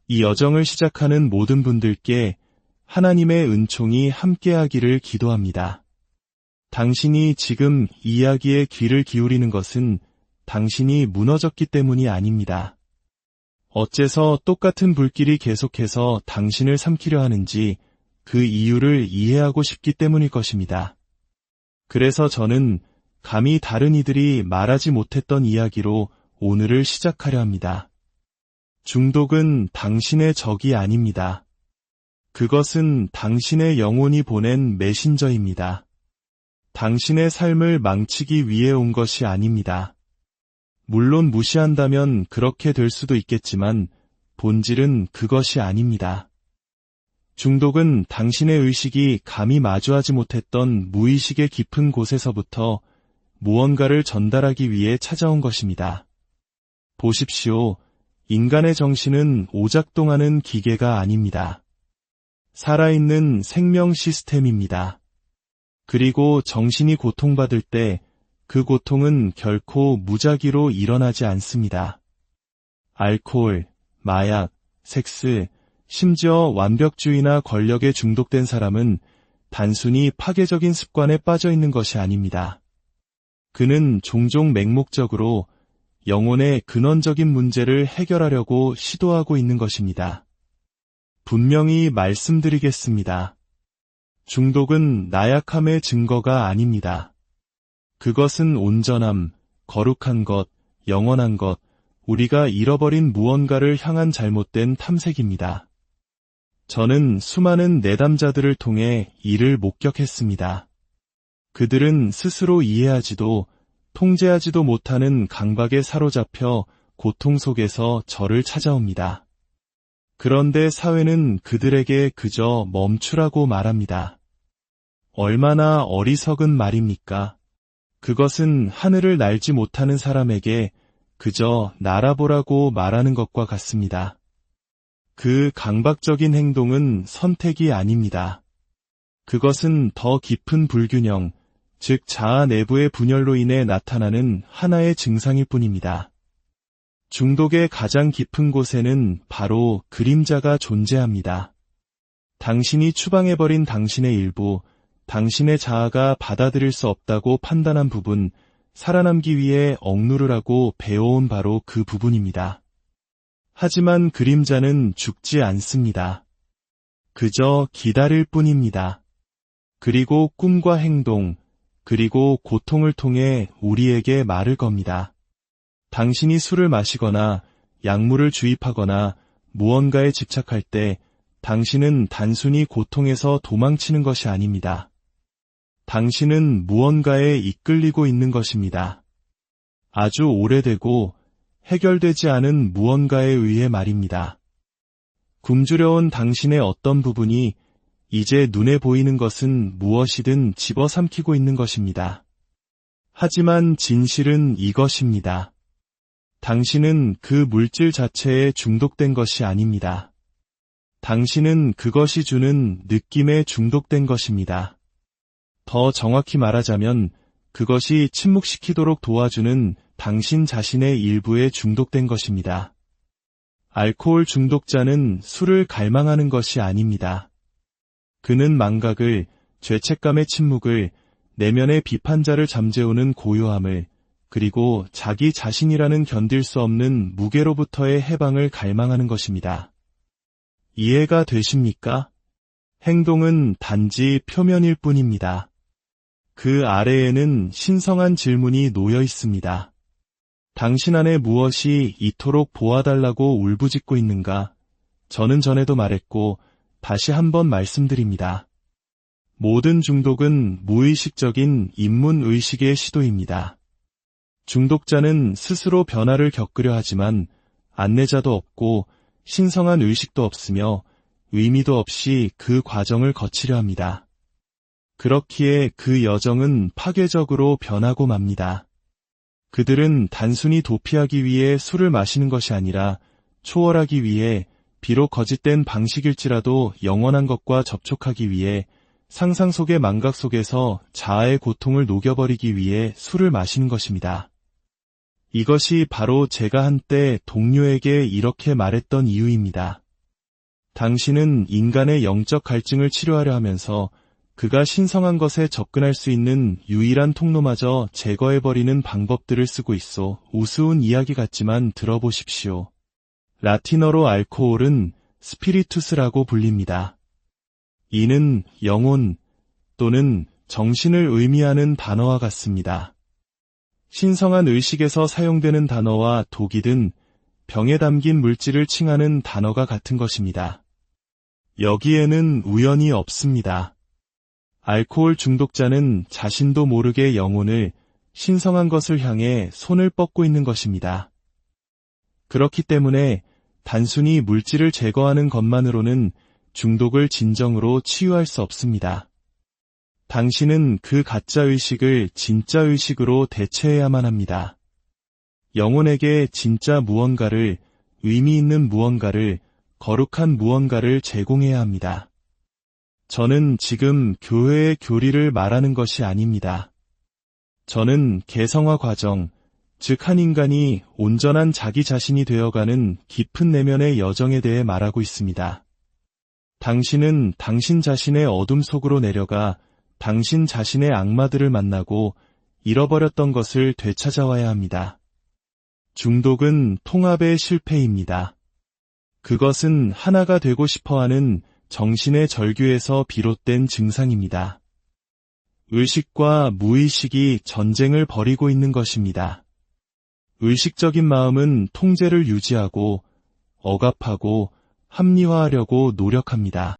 이 여정을 시작하는 모든 분들께 하나님의 은총이 함께하기를 기도합니다. 당신이 지금 이야기에 귀를 기울이는 것은 당신이 무너졌기 때문이 아닙니다. 어째서 똑같은 불길이 계속해서 당신을 삼키려 하는지 그 이유를 이해하고 싶기 때문일 것입니다. 그래서 저는 감히 다른 이들이 말하지 못했던 이야기로 오늘을 시작하려 합니다. 중독은 당신의 적이 아닙니다. 그것은 당신의 영혼이 보낸 메신저입니다. 당신의 삶을 망치기 위해 온 것이 아닙니다. 물론 무시한다면 그렇게 될 수도 있겠지만 본질은 그것이 아닙니다. 중독은 당신의 의식이 감히 마주하지 못했던 무의식의 깊은 곳에서부터 무언가를 전달하기 위해 찾아온 것입니다. 보십시오. 인간의 정신은 오작동하는 기계가 아닙니다. 살아있는 생명 시스템입니다. 그리고 정신이 고통받을 때 그 고통은 결코 무작위로 일어나지 않습니다. 알코올, 마약, 섹스, 심지어 완벽주의나 권력에 중독된 사람은 단순히 파괴적인 습관에 빠져 있는 것이 아닙니다. 그는 종종 맹목적으로 영혼의 근원적인 문제를 해결하려고 시도하고 있는 것입니다. 분명히 말씀드리겠습니다. 중독은 나약함의 증거가 아닙니다. 그것은 온전함, 거룩한 것, 영원한 것, 우리가 잃어버린 무언가를 향한 잘못된 탐색입니다. 저는 수많은 내담자들을 통해 이를 목격했습니다. 그들은 스스로 이해하지도 통제하지도 못하는 강박에 사로잡혀 고통 속에서 저를 찾아옵니다. 그런데 사회는 그들에게 그저 멈추라고 말합니다. 얼마나 어리석은 말입니까? 그것은 하늘을 날지 못하는 사람에게 그저 날아보라고 말하는 것과 같습니다. 그 강박적인 행동은 선택이 아닙니다. 그것은 더 깊은 불균형, 즉 자아 내부의 분열로 인해 나타나는 하나의 증상일 뿐입니다. 중독의 가장 깊은 곳에는 바로 그림자가 존재합니다. 당신이 추방해버린 당신의 일부, 당신의 자아가 받아들일 수 없다고 판단한 부분, 살아남기 위해 억누르라고 배워온 바로 그 부분입니다. 하지만 그림자는 죽지 않습니다. 그저 기다릴 뿐입니다. 그리고 꿈과 행동, 그리고 고통을 통해 우리에게 말을 겁니다. 당신이 술을 마시거나 약물을 주입하거나 무언가에 집착할 때 당신은 단순히 고통에서 도망치는 것이 아닙니다. 당신은 무언가에 이끌리고 있는 것입니다. 아주 오래되고 해결되지 않은 무언가에 의해 말입니다. 굶주려온 당신의 어떤 부분이 이제 눈에 보이는 것은 무엇이든 집어삼키고 있는 것입니다. 하지만 진실은 이것입니다. 당신은 그 물질 자체에 중독된 것이 아닙니다. 당신은 그것이 주는 느낌에 중독된 것입니다. 더 정확히 말하자면 그것이 침묵시키도록 도와주는 당신 자신의 일부에 중독된 것입니다. 알코올 중독자는 술을 갈망하는 것이 아닙니다. 그는 망각을, 죄책감의 침묵을, 내면의 비판자를 잠재우는 고요함을, 그리고 자기 자신이라는 견딜 수 없는 무게로부터의 해방을 갈망하는 것입니다. 이해가 되십니까? 행동은 단지 표면일 뿐입니다. 그 아래에는 신성한 질문이 놓여 있습니다. 당신 안에 무엇이 이토록 보아달라고 울부짖고 있는가? 저는 전에도 말했고 다시 한번 말씀드립니다. 모든 중독은 무의식적인 인문의식의 시도입니다. 중독자는 스스로 변화를 겪으려 하지만 안내자도 없고 신성한 의식도 없으며 의미도 없이 그 과정을 거치려 합니다. 그렇기에 그 여정은 파괴적으로 변하고 맙니다. 그들은 단순히 도피하기 위해 술을 마시는 것이 아니라 초월하기 위해 비록 거짓된 방식일지라도 영원한 것과 접촉하기 위해 상상 속의 망각 속에서 자아의 고통을 녹여버리기 위해 술을 마시는 것입니다. 이것이 바로 제가 한때 동료에게 이렇게 말했던 이유입니다. 당신은 인간의 영적 갈증을 치료하려 하면서 그가 신성한 것에 접근할 수 있는 유일한 통로마저 제거해버리는 방법들을 쓰고 있어 우스운 이야기 같지만 들어보십시오. 라틴어로 알코올은 스피리투스라고 불립니다. 이는 영혼 또는 정신을 의미하는 단어와 같습니다. 신성한 의식에서 사용되는 단어와 독이든 병에 담긴 물질을 칭하는 단어가 같은 것입니다. 여기에는 우연이 없습니다. 알코올 중독자는 자신도 모르게 영혼을, 신성한 것을 향해 손을 뻗고 있는 것입니다. 그렇기 때문에 단순히 물질을 제거하는 것만으로는 중독을 진정으로 치유할 수 없습니다. 당신은 그 가짜 의식을 진짜 의식으로 대체해야만 합니다. 영혼에게 진짜 무언가를, 의미 있는 무언가를, 거룩한 무언가를 제공해야 합니다. 저는 지금 교회의 교리를 말하는 것이 아닙니다. 저는 개성화 과정, 즉 한 인간이 온전한 자기 자신이 되어가는 깊은 내면의 여정에 대해 말하고 있습니다. 당신은 당신 자신의 어둠 속으로 내려가 당신 자신의 악마들을 만나고 잃어버렸던 것을 되찾아와야 합니다. 중독은 통합의 실패입니다. 그것은 하나가 되고 싶어하는 정신의 절규에서 비롯된 증상입니다. 의식과 무의식이 전쟁을 벌이고 있는 것입니다. 의식적인 마음은 통제를 유지하고 억압하고 합리화하려고 노력합니다.